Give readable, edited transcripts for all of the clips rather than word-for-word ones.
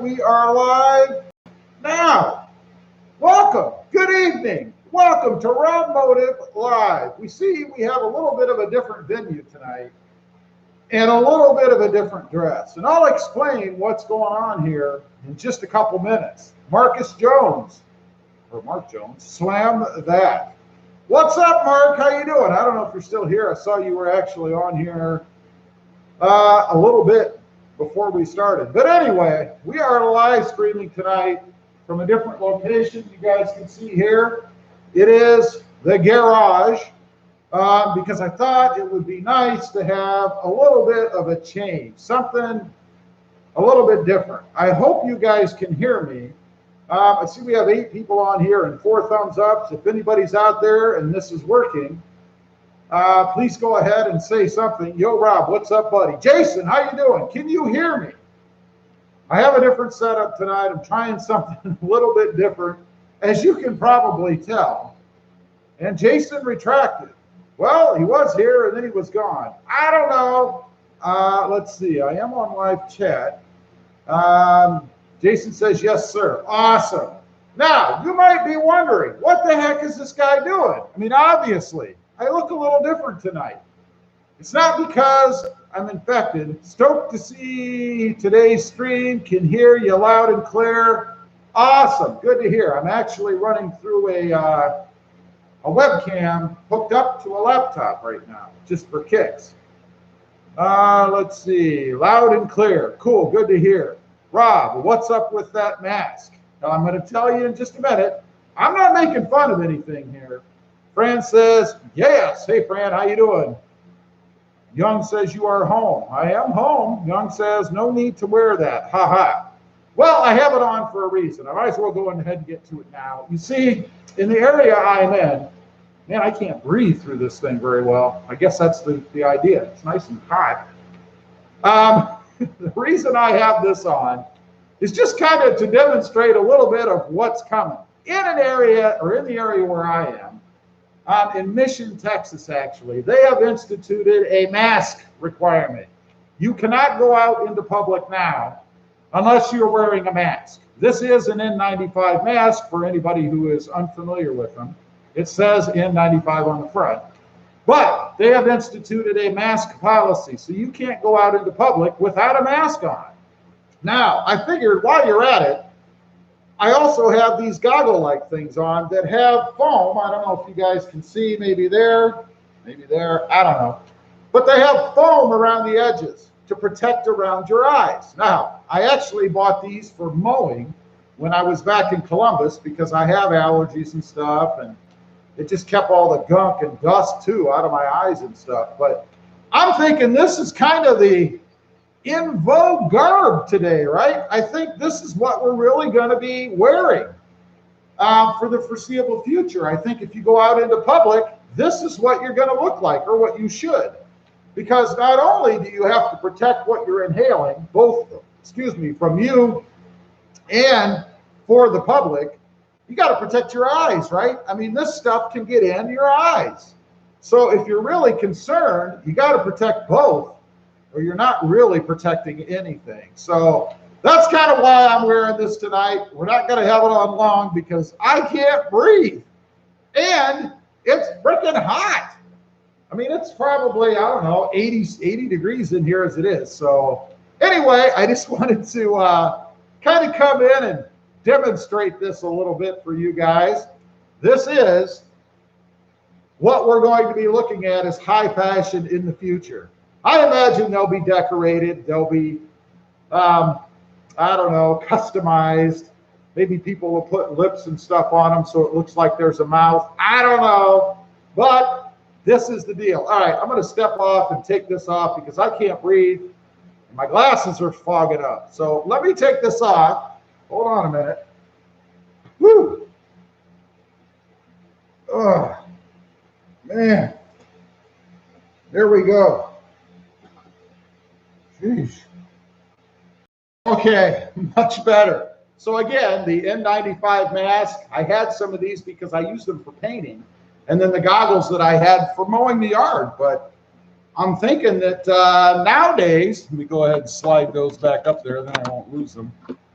We are live now. Welcome. Good evening. Welcome to RobMotive Live. We see we have a little bit of a different venue tonight and a little bit of a different dress. And I'll explain what's going on here in just a couple minutes. Mark Jones, slam that. What's up, Mark? How you doing? I don't know if you're still here. I saw you were actually on here a little bit before we started. But anyway, we are live streaming tonight from a different location. You guys can see here, it is the garage, because I thought it would be nice to have a little bit of a change, something a little bit different. I hope you guys can hear me. I see we have 8 people on here and 4 thumbs up. If anybody's out there and this is working, please go ahead and say something. Yo, Rob, what's up, buddy? Jason, how you doing? Can you hear me? I have a different setup tonight. I'm trying something a little bit different, as you can probably tell. And Jason retracted. Well, he was here and then he was gone. I don't know. Let's see. I am on live chat. Jason says, yes, sir. Awesome. Now, you might be wondering, what the heck is this guy doing? I mean, obviously, I look a little different tonight. It's not because I'm infected. Stoked to see today's stream. Can hear you loud and clear. Awesome. Good to hear. I'm actually running through a webcam hooked up to a laptop right now, just for kicks. Let's see. Loud and clear. Cool. Good to hear. Rob, what's up with that mask? Now, I'm going to tell you in just a minute. I'm not making fun of anything here. Fran says, yes. Hey, Fran, how you doing? Young says, you are home. I am home. Young says, no need to wear that. Ha ha. Well, I have it on for a reason. I might as well go ahead and get to it now. You see, in the area I'm in, man, I can't breathe through this thing very well. I guess that's the idea. It's nice and hot. The reason I have this on is just kind of to demonstrate a little bit of what's coming. In an area, or in the area where I am, in Mission, Texas, actually, they have instituted a mask requirement. You cannot go out into public now unless you're wearing a mask. This is an N95 mask for anybody who is unfamiliar with them. It says N95 on the front. But they have instituted a mask policy, so you can't go out into public without a mask on. Now, I figured while you're at it, I also have these goggle-like things on that have foam. I don't know if you guys can see, maybe there, I don't know. But they have foam around the edges to protect around your eyes. Now, I actually bought these for mowing when I was back in Columbus because I have allergies and stuff, and it just kept all the gunk and dust, too, out of my eyes and stuff. But I'm thinking this is kind of the in vogue garb today, right? I think this is what we're really going to be wearing for the foreseeable future. I think if you go out into public, this is what you're going to look like, or what you should. Because not only do you have to protect what you're inhaling, both, from you and for the public, you got to protect your eyes, right? I mean, this stuff can get in your eyes. So if you're really concerned, you got to protect both, or you're not really protecting anything. So that's kind of why I'm wearing this tonight. We're not going to have it on long because I can't breathe. And it's freaking hot. I mean, it's probably, I don't know, 80 degrees in here as it is. So anyway, I just wanted to kind of come in and demonstrate this a little bit for you guys. This is what we're going to be looking at as high fashion in the future. I imagine they'll be decorated. They'll be, I don't know, customized. Maybe people will put lips and stuff on them so it looks like there's a mouth. I don't know. But this is the deal. All right, I'm going to step off and take this off because I can't breathe. My glasses are fogging up. So let me take this off. Hold on a minute. Woo! Oh, man. There we go. Jeez. Okay, much better. So again, the N95 mask, I had some of these because I use them for painting. And then the goggles that I had for mowing the yard. But I'm thinking that nowadays, let me go ahead and slide those back up there, then I won't lose them.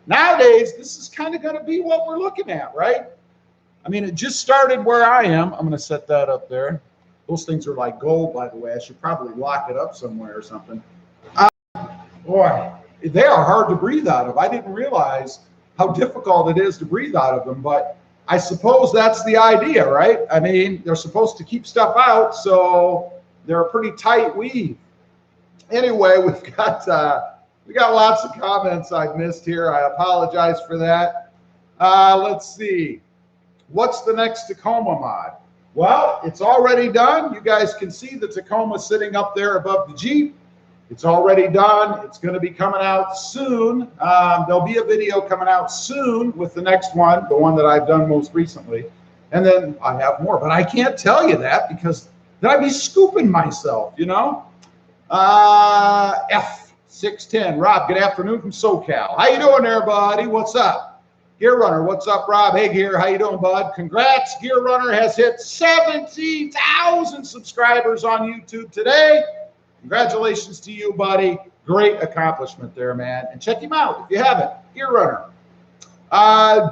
Nowadays, this is kind of going to be what we're looking at, right? I mean, it just started where I am. I'm going to set that up there. Those things are like gold, by the way. I should probably lock it up somewhere or something. Boy, they are hard to breathe out of. I didn't realize how difficult it is to breathe out of them, but I suppose that's the idea, right? I mean, they're supposed to keep stuff out, so they're a pretty tight weave. Anyway, we got lots of comments I've missed here. I apologize for that. Let's see. What's the next Tacoma mod? Well, it's already done. You guys can see the Tacoma sitting up there above the Jeep. It's already done. It's going to be coming out soon. There'll be a video coming out soon with the next one, the one that I've done most recently. And then I have more, but I can't tell you that because then I'd be scooping myself, you know? F610, Rob, good afternoon from SoCal. How you doing there, buddy? What's up? Gear Runner, what's up, Rob? Hey, Gear, how you doing, bud? Congrats, Gear Runner has hit 17,000 subscribers on YouTube today. Congratulations to you, buddy. Great accomplishment there, man. And check him out if you haven't. Gear Runner.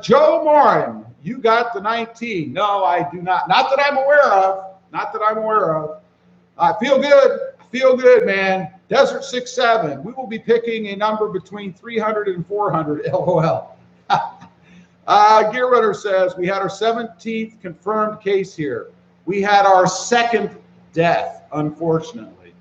Joe Morin, you got the 19. No, I do not. Not that I'm aware of. Not that I'm aware of. I feel good. I feel good, man. Desert 67. We will be picking a number between 300 and 400. LOL. Gear Runner says, we had our 17th confirmed case here. We had our second death, unfortunately,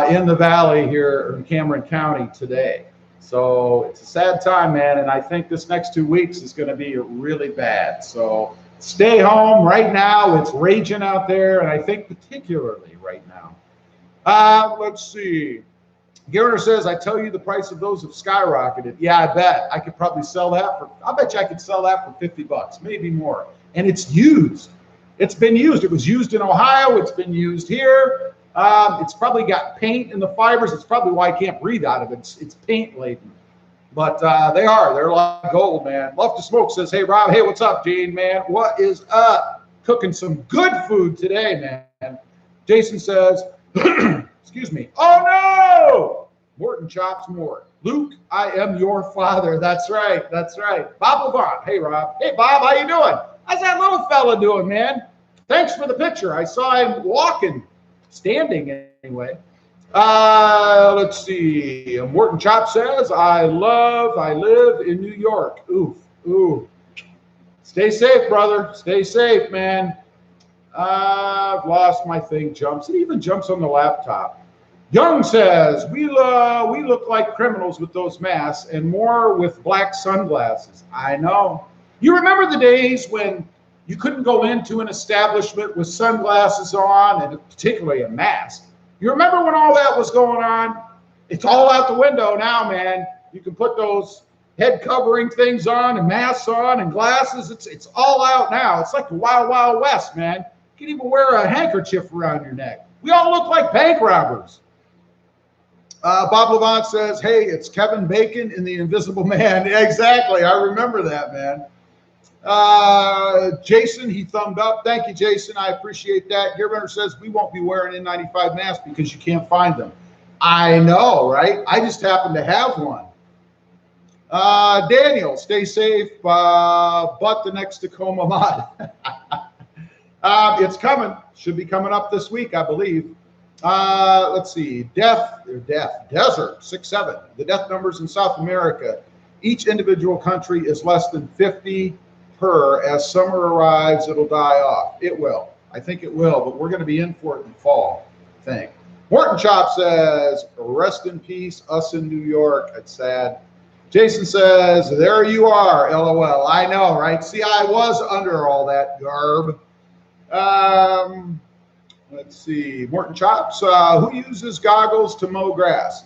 in the valley here in Cameron County today. So it's a sad time, man, and I think this next 2 weeks is going to be really bad. So stay home right now. It's raging out there, and I think particularly right now. Let's see. Gear says, I tell you, the price of those have skyrocketed. Yeah, I bet. I could probably sell that for, I bet you I could sell that for $50, maybe more. And it's used. It's been used. It was used in Ohio. It's been used here. It's probably got paint in the fibers. It's probably why I can't breathe out of it. It's paint laden. But they're like gold, man. Love to Smoke says, hey, Rob. Hey, what's up, Gene, man? What is up? Cooking some good food today, man. Jason says, excuse me. Oh, no! Morton chops more. Luke, I am your father. That's right. That's right. Bob Levant. Hey, Rob. Hey, Bob. How you doing? How's that little fella doing, man? Thanks for the picture. I saw him walking, standing anyway. Let's see. Morton Chop says, I live in New York. Oof. Ooh. Stay safe, brother. Stay safe, man. I've lost my thing. Jumps. It even jumps on the laptop. Young says, we look like criminals with those masks and more with black sunglasses. I know. You remember the days when you couldn't go into an establishment with sunglasses on and particularly a mask? You remember when all that was going on? It's all out the window now, man. You can put those head covering things on and masks on and glasses. It's all out now. It's like the Wild Wild West, man. You can even wear a handkerchief around your neck. We all look like bank robbers. Bob Levant says, hey, it's Kevin Bacon in The Invisible Man. Exactly. I remember that, man. Jason, he thumbed up. Thank you, Jason. I appreciate that. Gearbender says, we won't be wearing N95 masks because you can't find them. I know, right? I just happen to have one. Daniel, stay safe, but the next Tacoma mod. It's coming. Should be coming up this week, I believe. Let's see. Desert 67. The death numbers in South America. Each individual country is less than 50 per. As summer arrives, it'll die off. It will. I think it will, but we're going to be in for it in fall, I think. Morton Chop says, rest in peace, us in New York. It's sad. Jason says, there you are, LOL. I know, right? See, I was under all that garb. Let's see. Morton Chops, who uses goggles to mow grass?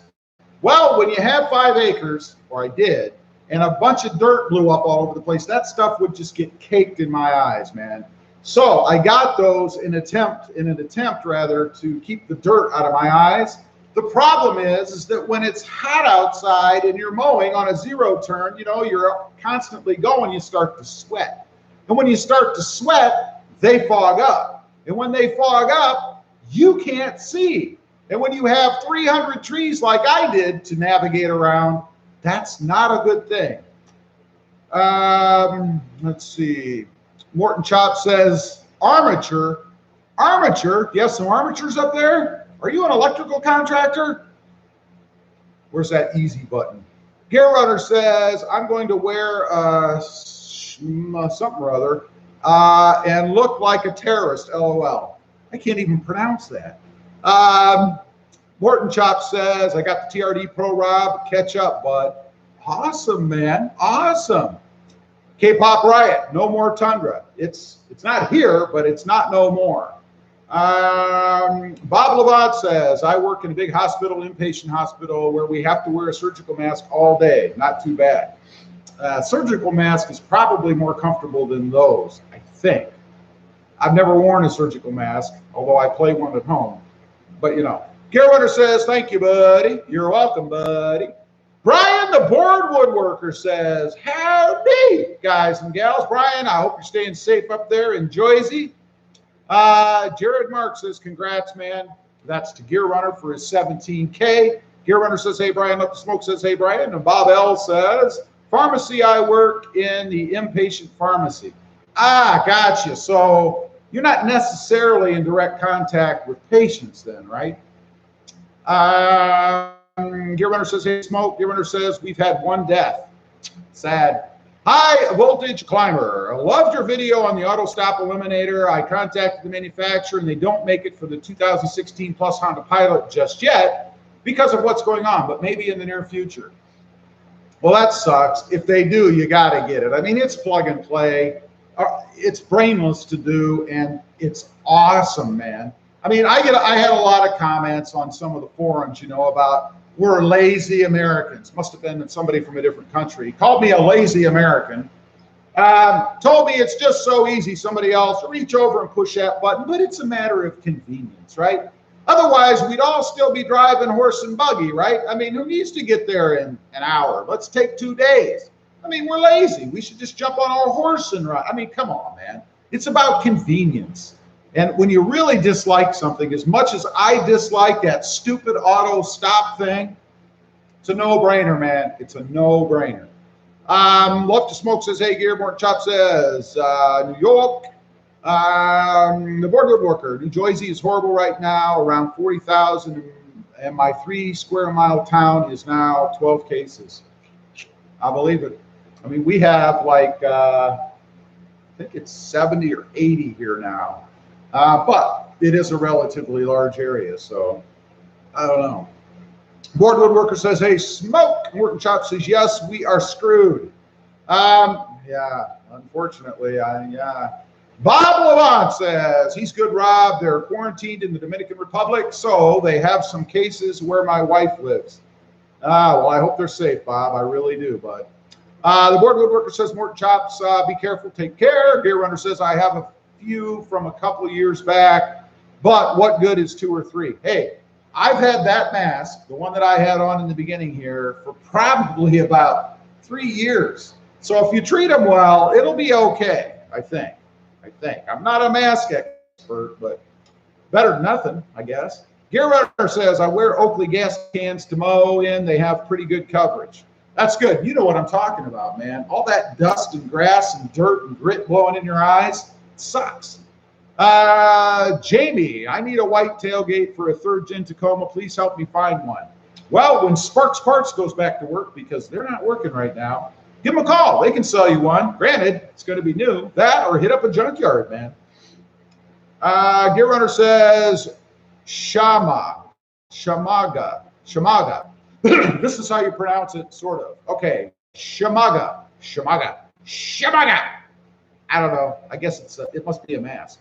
Well, when you have 5 acres, or I did, and a bunch of dirt blew up all over the place, that stuff would just get caked in my eyes, man. So I got those in an attempt to keep the dirt out of my eyes. The problem is that when it's hot outside and you're mowing on a 0 turn, you know, you're constantly going, you start to sweat. And when you start to sweat, they fog up. And when they fog up, you can't see. And when you have 300 trees like I did to navigate around, that's not a good thing. Let's see. Morton Chop says, armature. Armature? Do you have some armatures up there? Are you an electrical contractor? Where's that easy button? Gear Runner says, I'm going to wear something or other and look like a terrorist, LOL. I can't even pronounce that. Morton Chop says, I got the TRD Pro, Rob. Catch up, bud. Awesome, man. Awesome. K-Pop Riot, no more Tundra. It's not here, but it's not no more. Bob Levant says, I work in a big hospital, inpatient hospital, where we have to wear a surgical mask all day. Not too bad. Surgical mask is probably more comfortable than those, I think. I've never worn a surgical mask, although I play one at home. But, you know. Gear Runner says, thank you, buddy. You're welcome, buddy. Brian, the board woodworker, says, howdy, guys and gals. Brian, I hope you're staying safe up there in Jersey. Jared Mark says, congrats, man. That's to Gear Runner for his 17K. Gear Runner says, hey, Brian. Up the Smoke says, hey, Brian. And Bob L says, pharmacy, I work in the inpatient pharmacy. Ah, gotcha. So you're not necessarily in direct contact with patients then, right? Gear Runner says, hey, Smoke. Gear Runner says, we've had one death. Sad. High voltage climber. I loved your video on the auto stop eliminator. I contacted the manufacturer and they don't make it for the 2016 Plus Honda Pilot just yet because of what's going on, but maybe in the near future. Well, that sucks. If they do, you got to get it. I mean, it's plug and play. It's brainless to do, and it's awesome, man. I mean, I had a lot of comments on some of the forums, you know, about we're lazy Americans. Must have been somebody from a different country. He called me a lazy American. Told me it's just so easy. Somebody else reach over and push that button, but it's a matter of convenience, right? Otherwise, we'd all still be driving horse and buggy, right? I mean, who needs to get there in an hour? Let's take 2 days. I mean, we're lazy. We should just jump on our horse and ride. I mean, come on, man. It's about convenience. And when you really dislike something, as much as I dislike that stupid auto stop thing, it's a no-brainer, man. It's a no-brainer. Love to Smoke says, hey, Gear. Morton Chop says, New York. The board woodworker. New Jersey is horrible right now, around 40,000. And my 3 square mile town is now 12 cases. I believe it. I mean, we have like, I think it's 70 or 80 here now. But it is a relatively large area, so I don't know. Board woodworker says, hey, Smoke. Morton Chop says, yes, we are screwed. Yeah, unfortunately, yeah. Bob Levant says, he's good, Rob. They're quarantined in the Dominican Republic, so they have some cases where my wife lives. Well, I hope they're safe, Bob. I really do, bud. The board woodworker says, Morton Chops, be careful, take care. Gear Runner says, I have a few from a couple of years back, but what good is 2 or 3? Hey, I've had that mask, the one that I had on in the beginning here, for probably about 3 years. So if you treat them well, it'll be okay, I think. I'm not a mask expert, but better than nothing, I guess. Gear Runner says, I wear Oakley gas cans to mow in. They have pretty good coverage. That's good. You know what I'm talking about, man. All that dust and grass and dirt and grit blowing in your eyes sucks. Jamie, I need a white tailgate for a 3rd gen Tacoma. Please help me find one. Well, when Sparks Parts goes back to work, because they're not working right now, give them a call. They can sell you one. Granted, it's going to be new. That or hit up a junkyard, man. Gear Runner says, Shamaga. This is how you pronounce it, sort of. Okay, Shamaga. I don't know. I guess it must be a mask.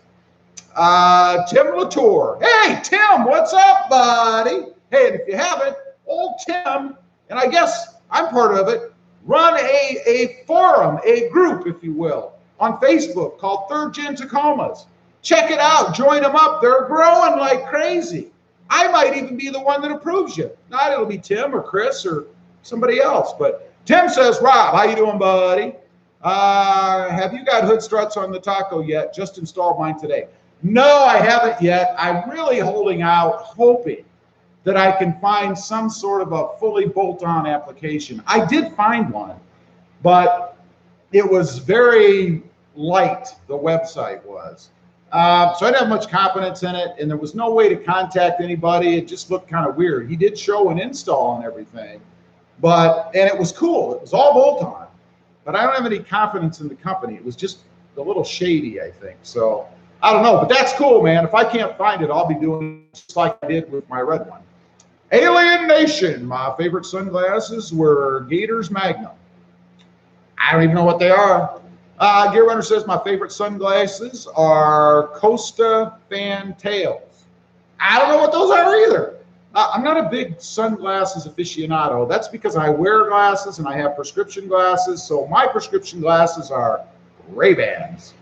Tim Latour. Hey, Tim, what's up, buddy? Hey, and if you haven't, old Tim, and I guess I'm part of it, run a forum, a group, if you will, on Facebook called 3rd Gen Tacomas. Check it out. Join them up. They're growing like crazy. I might even be the one that approves you. Not it'll be Tim or Chris or somebody else. But Tim says, Rob, how you doing, buddy? Have you got hood struts on the Taco yet? Just installed mine today. No, I haven't yet. I'm really holding out, hoping that I can find some sort of a fully bolt-on application. I did find one, but it was very light, the website was. So I didn't have much confidence in it, and there was no way to contact anybody. It just looked kind of weird. He did show an install and everything, and it was cool. It was all bolt-on, but I don't have any confidence in the company. It was just a little shady, I think. So I don't know, but that's cool, man. If I can't find it, I'll be doing just like I did with my red one. Alien Nation, my favorite sunglasses were Gators Magnum. I don't even know what they are. Gear Runner says my favorite sunglasses are Costa Fantails. I don't know what those are either. I'm not a big sunglasses aficionado. That's because I wear glasses and I have prescription glasses. So my prescription glasses are Ray-Bans.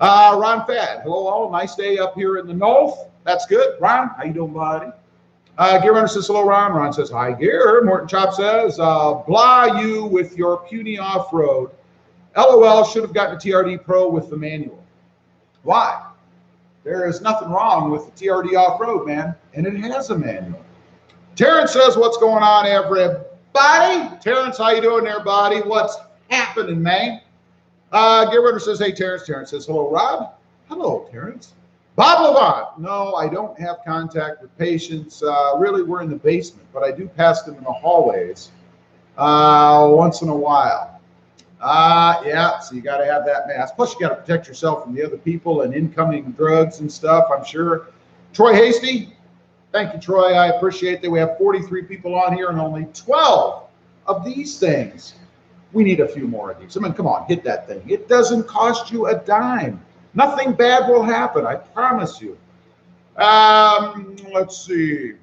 Ron Fad, hello all. Nice day up here in the north. That's good. Ron, how you doing, buddy? Gear Runner says hello, Ron. Ron says hi, Gear. Morton Chop says, blah you with your puny off-road. LOL, should have gotten a TRD Pro with the manual. Why? There is nothing wrong with the TRD off-road, man, and it has a manual. Terrence says, what's going on, everybody? Terrence, how you doing there, buddy? What's happening, man? Gear Runner says, hey, Terrence. Terrence says, hello, Rob. Hello, Terrence. Bob Levant, no, I don't have contact with patients. Really, we're in the basement, but I do pass them in the hallways once in a while. Yeah, so you got to have that mask. Plus, you got to protect yourself from the other people and incoming drugs and stuff, I'm sure. Troy Hasty, thank you, Troy. I appreciate that. We have 43 people on here and only 12 of these things. We need a few more of these. I mean, come on, hit that thing. It doesn't cost you a dime. Nothing bad will happen, I promise you. Let's see.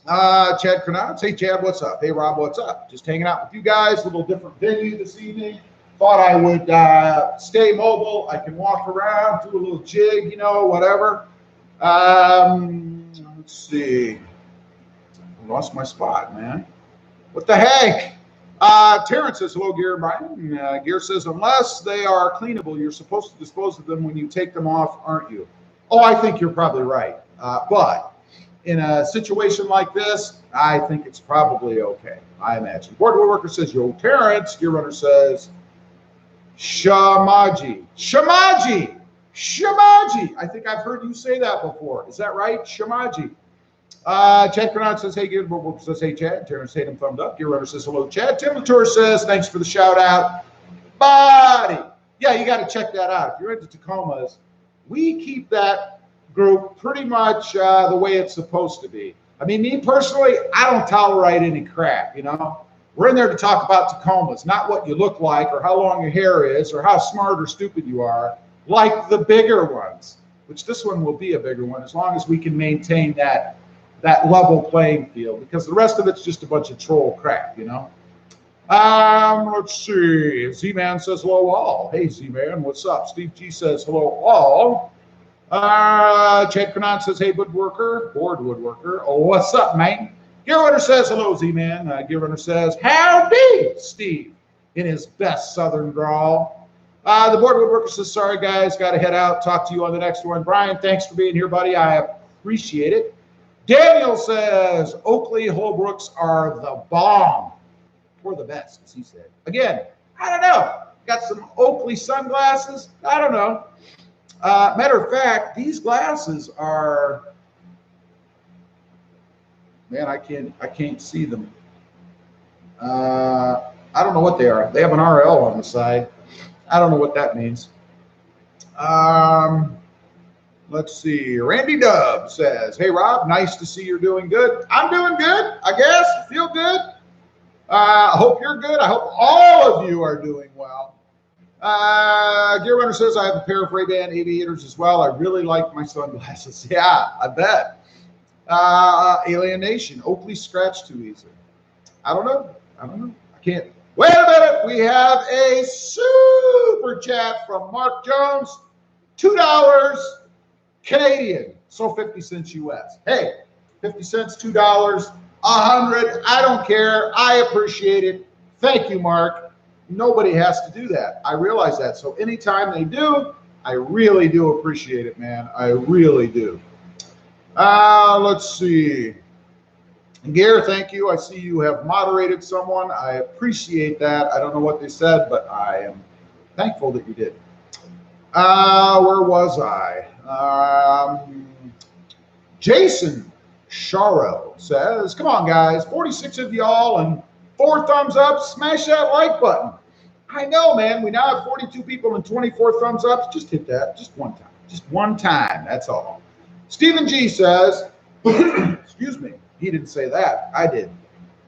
Chad Kranatz. Hey, Chad, what's up? Hey, Rob, what's up? Just hanging out with you guys. A little different venue this evening. Thought I would stay mobile. I can walk around, do a little jig, you know, whatever. Let's see. I lost my spot, man. What the heck? Terrence says, hello, Gear and Brian. Gear says, unless they are cleanable, you're supposed to dispose of them when you take them off, aren't you? Oh, I think you're probably right. But in a situation like this, I think it's probably okay, I imagine. Board Woodworker says, yo, Terrence. Gear Runner says, Shamaji. Shamaji. Shamaji. I think I've heard you say that before. Is that right? Shamaji. Chad Kranat says, hey, Gear Woodworker says, hey, Chad. Terrence Tatum thumbed up. Gear Runner says, hello, Chad. Tim Latour says, thanks for the shout out. Buddy. Yeah, you got to check that out. If you're into Tacomas, we keep that group pretty much the way it's supposed to be. I mean, me personally, I don't tolerate any crap, you know. We're in there to talk about Tacomas, not what you look like or how long your hair is or how smart or stupid you are, like the bigger ones, which this one will be a bigger one as long as we can maintain that level playing field, because the rest of it's just a bunch of troll crap, you know. Let's see. Z-Man says hello all. Hey, Z-Man, what's up? Steve G says hello all. Chad Kranat says, hey, Woodworker, Board Woodworker. Oh, what's up, man? Gear Runner says, hello, Z-Man. Gear Runner says, howdy, Steve, in his best Southern drawl. The Board Woodworker says, sorry, guys, got to head out. Talk to you on the next one. Brian, thanks for being here, buddy. I appreciate it. Daniel says, Oakley Holbrooks are the bomb. Or the best, as he said. Again, I don't know. Got some Oakley sunglasses? I don't know. Matter of fact, these glasses are, man, I can't see them. I don't know what they are. They have an RL on the side. I don't know what that means. Let's see. Randy Dub says, hey, Rob, nice to see you're doing good. I'm doing good, I guess. Feel good. I hope you're good. I hope all of you are doing well. Gear Runner says, I have a pair of Ray-Ban aviators as well. I really like my sunglasses. Yeah, I bet. Alien Nation, Oakley scratch too easy. I don't know. I can't. Wait a minute. We have a super chat from Mark Jones. $2 Canadian. So 50 cents US. Hey, 50 cents, $2, 100. I don't care. I appreciate it. Thank you, Mark. Nobody has to do that. I realize that. So anytime they do, I really do appreciate it, man. I really do. Let's see. And Gare, thank you. I see you have moderated someone. I appreciate that. I don't know what they said, but I am thankful that you did. Where was I? Jason Charo says, come on, guys, 46 of y'all and 4 thumbs up. Smash that like button. I know, man. We now have 42 people and 24 thumbs up. Just hit that. Just one time. Just one time. That's all. Stephen G says, excuse me. He didn't say that. I did.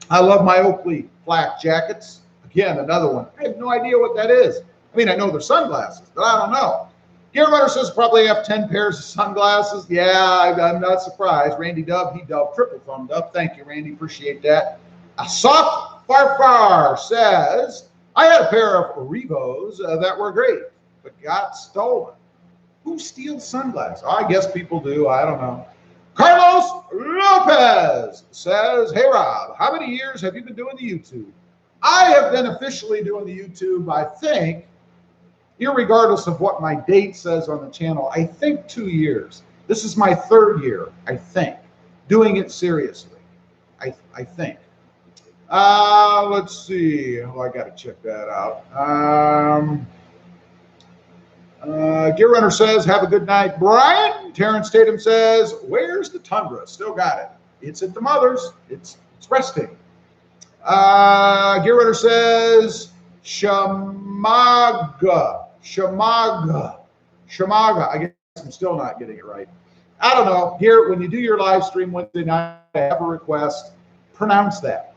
I love my Oakley flak jackets. Again, another one. I have no idea what that is. I mean, I know they're sunglasses, but I don't know. Gear Runner says probably have 10 pairs of sunglasses. Yeah, I'm not surprised. Randy Dub, he dubbed triple thumbed up. Thank you, Randy. Appreciate that. Asaf Farfar says, I had a pair of Revos that were great, but got stolen. Who steals sunglasses? I guess people do. I don't know. Carlos Lopez says, hey, Rob, how many years have you been doing the YouTube? I have been officially doing the YouTube, I think, irregardless of what my date says on the channel, I think 2 years. This is my 3rd year, I think, doing it seriously. I think. Let's see. Oh, I got to check that out. Gear Runner says, have a good night, Brian. Terrence Tatum says, where's the Tundra? Still got it. It's at the mother's. It's resting. Gear Runner says, Shamaga. I guess I'm still not getting it right. I don't know. Gear, when you do your live stream Wednesday night, I have a request. Pronounce that.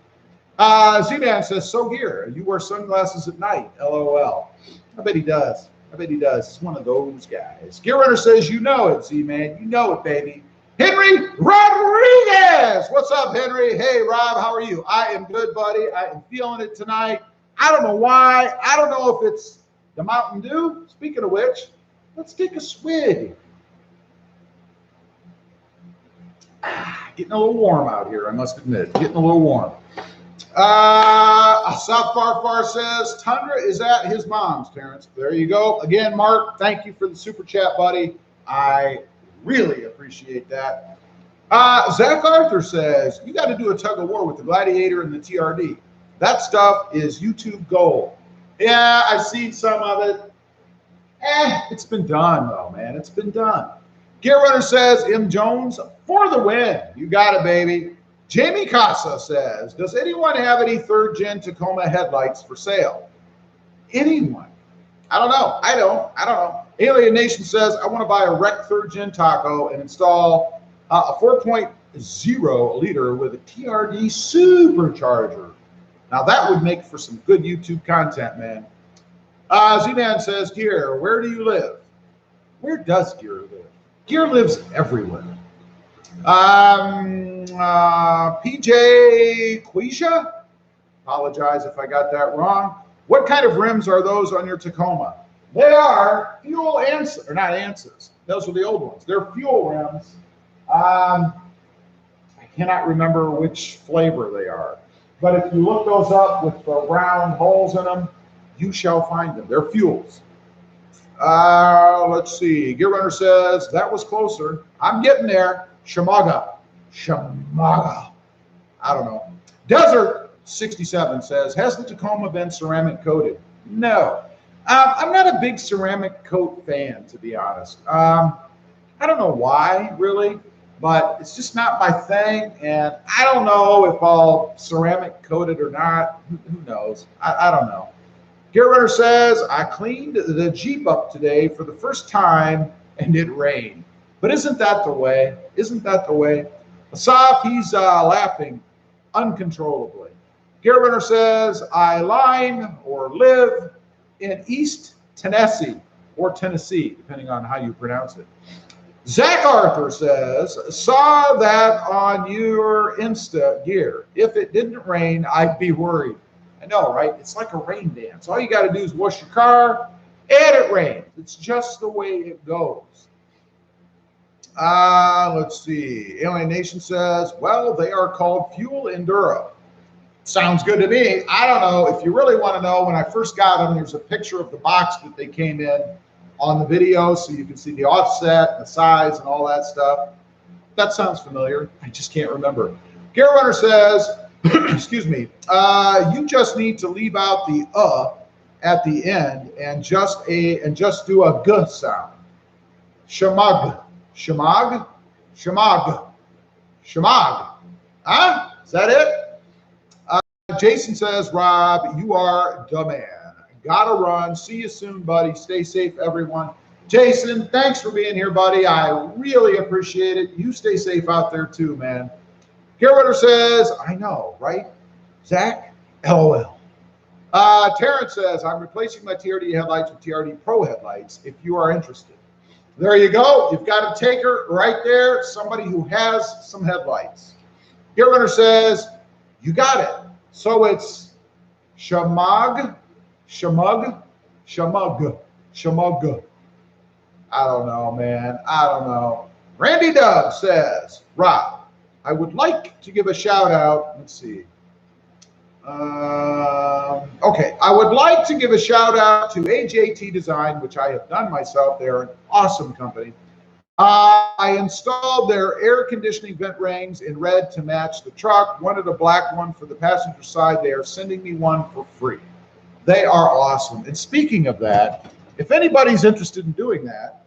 Z-Man says, so Gear, you wear sunglasses at night. LOL. I bet he does. I bet he does. He's one of those guys. Gear Runner says, you know it, Z-Man. You know it, baby. Henry Rodriguez. What's up, Henry? Hey, Rob, how are you? I am good, buddy. I am feeling it tonight. I don't know why. I don't know if it's the Mountain Dew. Speaking of which, let's take a swig. Getting a little warm out here, I must admit. Getting a little warm. South Farfar says, Tundra is at his mom's, Terrence. There you go. Again, Mark, thank you for the super chat, buddy. I really appreciate that. Zach Arthur says, you got to do a tug of war with the Gladiator and the TRD. That stuff is YouTube gold. Yeah, I've seen some of it. It's been done, though, man. It's been done. Gear Runner says, M. Jones, for the win. You got it, baby. Jamie Casa says, does anyone have any 3rd-gen Tacoma headlights for sale? Anyone? I don't know. I don't know. Alien Nation says, I want to buy a wrecked 3rd-gen Taco and install a 4.0 liter with a TRD supercharger. Now, that would make for some good YouTube content, man. Z-Man says, Gear, where do you live? Where does Gear live? Gear lives everywhere. PJ Quisha, apologize if I got that wrong. What kind of rims are those on your Tacoma? They are fuel answers, or not answers. Those are the old ones. They're fuel rims. I cannot remember which flavor they are. But if you look those up with the round holes in them, you shall find them. They're fuels. Let's see. Gear Runner says, that was closer. I'm getting there. Shamaga. I don't know. Desert 67 says, has the Tacoma been ceramic coated? No. I'm not a big ceramic coat fan, to be honest. I don't know why, really, but it's just not my thing. And I don't know if I'll ceramic coat it or not. Who knows? I don't know. Gear Runner says, I cleaned the Jeep up today for the first time and it rained. But isn't that the way? Isn't that the way? Asaf, he's laughing uncontrollably. Gear Runner says, I line or live in East Tennessee or Tennessee, depending on how you pronounce it. Zach Arthur says, saw that on your Insta, Gear. If it didn't rain, I'd be worried. I know, right? It's like a rain dance. All you got to do is wash your car, and it rains. It's just the way it goes. Let's see. Alien Nation says, well, they are called Fuel Enduro. Sounds good to me. I don't know. If you really want to know, when I first got them, there's a picture of the box that they came in on the video, so you can see the offset, the size, and all that stuff. That sounds familiar. I just can't remember. Gear Runner says, excuse me, you just need to leave out the at the end and just do a g sound. Shamag, shamag, shamag, shamag. Huh? Is that it? Jason says, Rob, you are the man. Gotta run. See you soon, buddy. Stay safe, everyone. Jason, thanks for being here, buddy. I really appreciate it. You stay safe out there too, man. Gear says, I know, right? Zach, LOL. Terrence says, I'm replacing my TRD headlights with TRD Pro headlights if you are interested. There you go. You've got a taker right there, somebody who has some headlights. Gear says, you got it. So it's shamag, shamug, shamug, shamug. I don't know, man. I don't know. Randy Dove says, Rob, I would like to give a shout out. Let's see. Okay, I would like to give a shout out to AJT Design, which I have done myself. They're an awesome company. I installed their air conditioning vent rings in red to match the truck. Wanted a black one for the passenger side. They are sending me one for free. They are awesome. And speaking of that, if anybody's interested in doing that,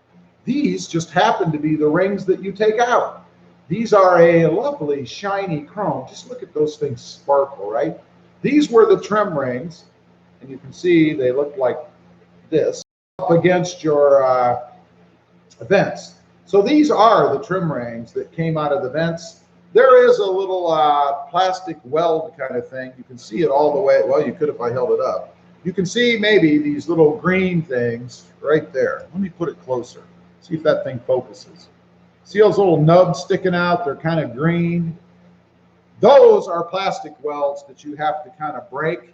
these just happen to be the rings that you take out. These are a lovely shiny chrome. Just look at those things sparkle, right? These were the trim rings, and you can see they look like this up against your vents. So these are the trim rings that came out of the vents. There is a little plastic weld kind of thing. You can see it all the way. Well, you could if I held it up. You can see maybe these little green things right there. Let me put it closer. See if that thing focuses. See those little nubs sticking out? They're kind of green. Those are plastic welds that you have to kind of break.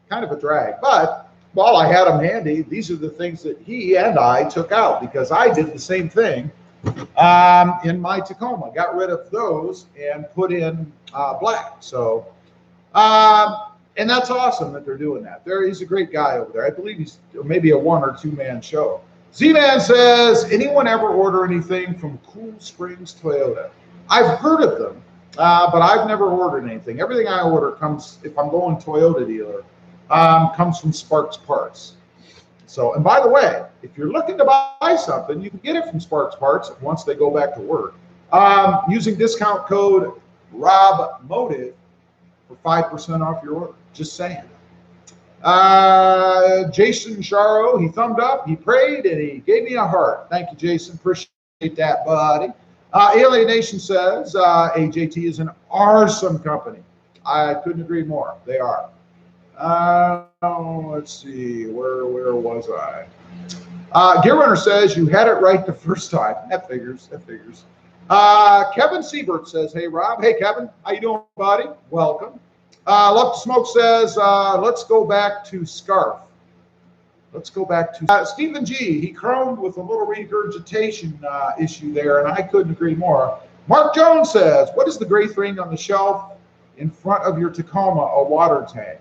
Kind of a drag. But while I had them handy, these are the things that he and I took out because I did the same thing in my Tacoma. Got rid of those and put in black. So, and that's awesome that they're doing that. He's a great guy over there. I believe he's maybe a 1 or 2 man show. Z-Man says, anyone ever order anything from Cool Springs Toyota? I've heard of them, but I've never ordered anything. Everything I order comes, if I'm going Toyota dealer, comes from Sparks Parts. So, and by the way, if you're looking to buy something, you can get it from Sparks Parts once they go back to work. Using discount code RobMotive for 5% off your order. Just saying. Jason Charo, he thumbed up, he prayed, and he gave me a heart. Thank you, Jason. Appreciate that, buddy. Alienation says, AJT is an awesome company. I couldn't agree more. They are. Let's see, where was I? Gear Runner says, you had it right the first time. That figures, that figures. Kevin Siebert says, hey, Rob. Hey, Kevin. How you doing, buddy? Welcome. Love to Smoke says, let's go back to Scarf. Let's go back to Stephen G. He chromed with a little regurgitation issue there, and I couldn't agree more. Mark Jones says, what is the gray thing on the shelf in front of your Tacoma? A water tank.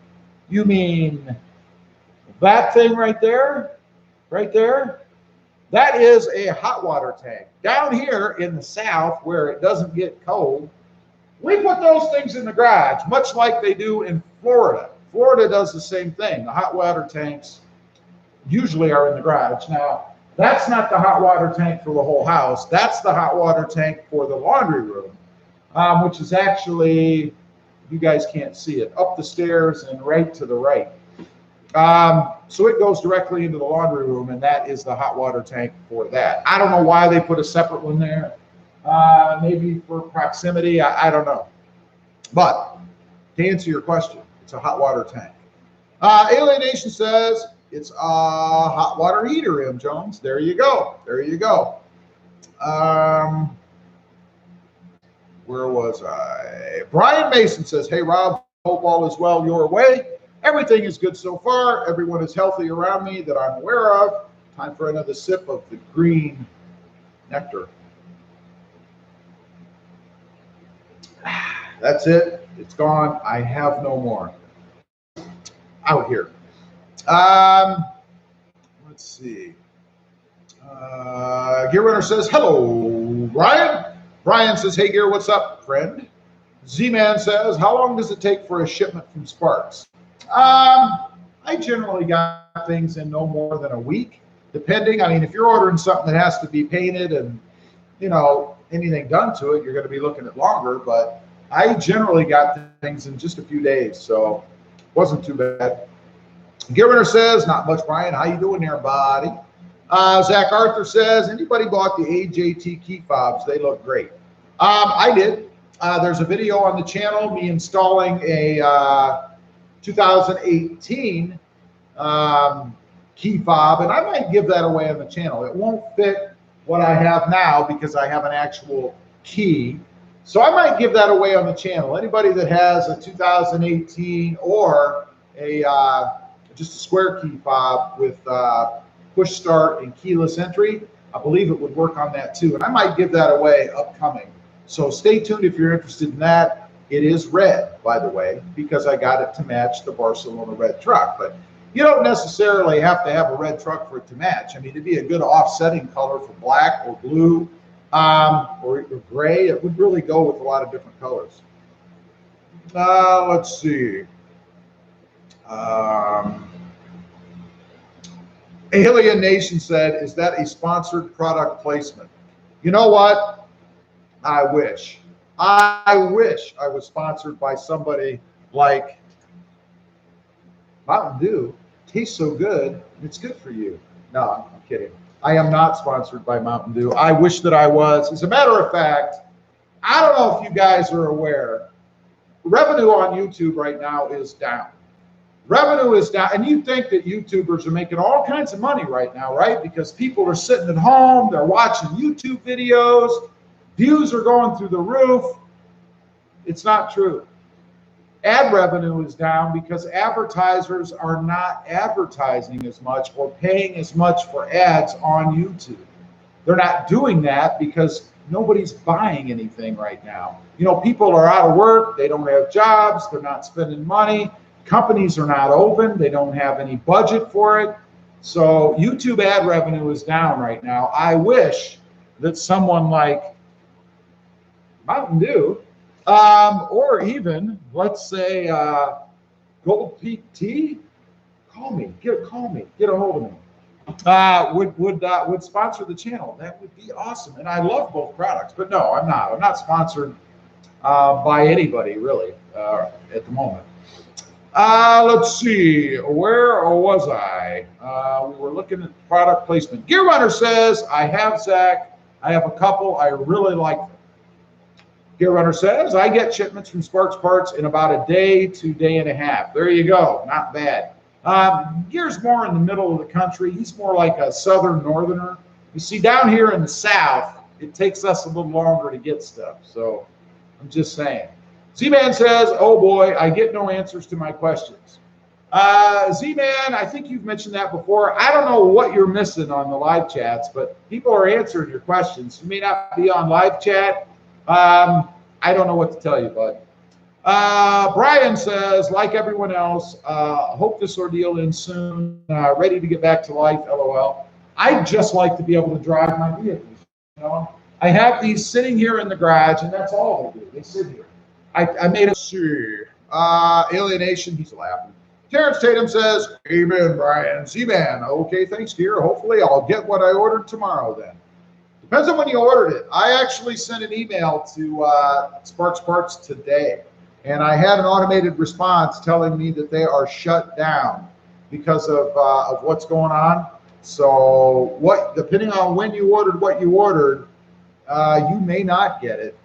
You mean that thing right there? Right there? That is a hot water tank. Down here in the south where it doesn't get cold, we put those things in the garage, much like they do in Florida. Florida does the same thing. The hot water tanks usually are in the garage. Now, that's not the hot water tank for the whole house. That's the hot water tank for the laundry room, which is actually, you guys can't see it, up the stairs and right to the right. So it goes directly into the laundry room, and that is the hot water tank for that. I don't know why they put a separate one there. Maybe for proximity, I don't know. But to answer your question, it's a hot water tank. Alienation says it's a hot water heater, M. Jones. There you go. There you go. Where was I? Brian Mason says, hey, Rob, hope all is well your way. Everything is good so far. Everyone is healthy around me that I'm aware of. Time for another sip of the green nectar. That's it. It's gone. I have no more. Out here. Let's see. Gear Runner says, hello, Brian. Brian says, hey, Gear, what's up, friend? Z-Man says, how long does it take for a shipment from Sparks? I generally got things in no more than a week, depending. I mean, if you're ordering something that has to be painted and, you know, anything done to it, you're going to be looking at longer. But I generally got things in just a few days, so it wasn't too bad. Gilbert says, not much, Brian. How you doing there, buddy? Zach Arthur says, anybody bought the AJT key fobs? They look great. I did. There's a video on the channel, me installing a 2018 key fob, and I might give that away on the channel. It won't fit what I have now because I have an actual key. So I might give that away on the channel. Anybody that has a 2018 or a just a square key fob with push start and keyless entry, I believe it would work on that too. And I might give that away upcoming. So stay tuned if you're interested in that. It is red, by the way, because I got it to match the Barcelona red truck. But you don't necessarily have to have a red truck for it to match. I mean, it'd be a good offsetting color for black or blue or gray. It would really go with a lot of different colors. Let's see. Alien Nation said, is that a sponsored product placement? You know what? I wish. I wish I was sponsored by somebody like Mountain Dew. Tastes so good, it's good for you. No, I'm kidding. I am not sponsored by Mountain Dew. I wish that I was. As a matter of fact, I don't know if you guys are aware, revenue on YouTube right now is down. Revenue is down, and you think that YouTubers are making all kinds of money right now, right? Because people are sitting at home, they're watching YouTube videos, views are going through the roof. It's not true. Ad revenue is down because advertisers are not advertising as much or paying as much for ads on YouTube. They're not doing that because nobody's buying anything right now. You know, people are out of work, they don't have jobs, they're not spending money. Companies are not open. They don't have any budget for it. So YouTube ad revenue is down right now. I wish that someone like Mountain Dew, or even, let's say, Gold Peak Tea, call me, get a hold of me, would sponsor the channel. That would be awesome. And I love both products. But no, I'm not. I'm not sponsored by anybody, really, at the moment. Let's see, where was I? We were looking at product placement. Gear Runner says, I have, Zach. I have a couple. I really like them. Gear Runner says, I get shipments from Sparks Parts in about a day to day and a half. There you go. Not bad. Gear's more in the middle of the country. He's more like a southern northerner. You see, down here in the south, it takes us a little longer to get stuff. So I'm just saying. Z-Man says, oh boy, I get no answers to my questions. Z-Man, I think you've mentioned that before. I don't know what you're missing on the live chats, but people are answering your questions. You may not be on live chat. I don't know what to tell you, bud. Brian says, like everyone else, hope this ordeal ends soon. Ready to get back to life, LOL. I'd just like to be able to drive my vehicles. You know, I have these sitting here in the garage, and that's all they do. They sit here. I made a see. Alienation, he's laughing. Terrence Tatum says, amen, Brian. Z-Man, okay, thanks, dear. Hopefully I'll get what I ordered tomorrow then. Depends on when you ordered it. I actually sent an email to Sparks Parts today, and I had an automated response telling me that they are shut down because of what's going on. So depending on when you ordered what you ordered, you may not get it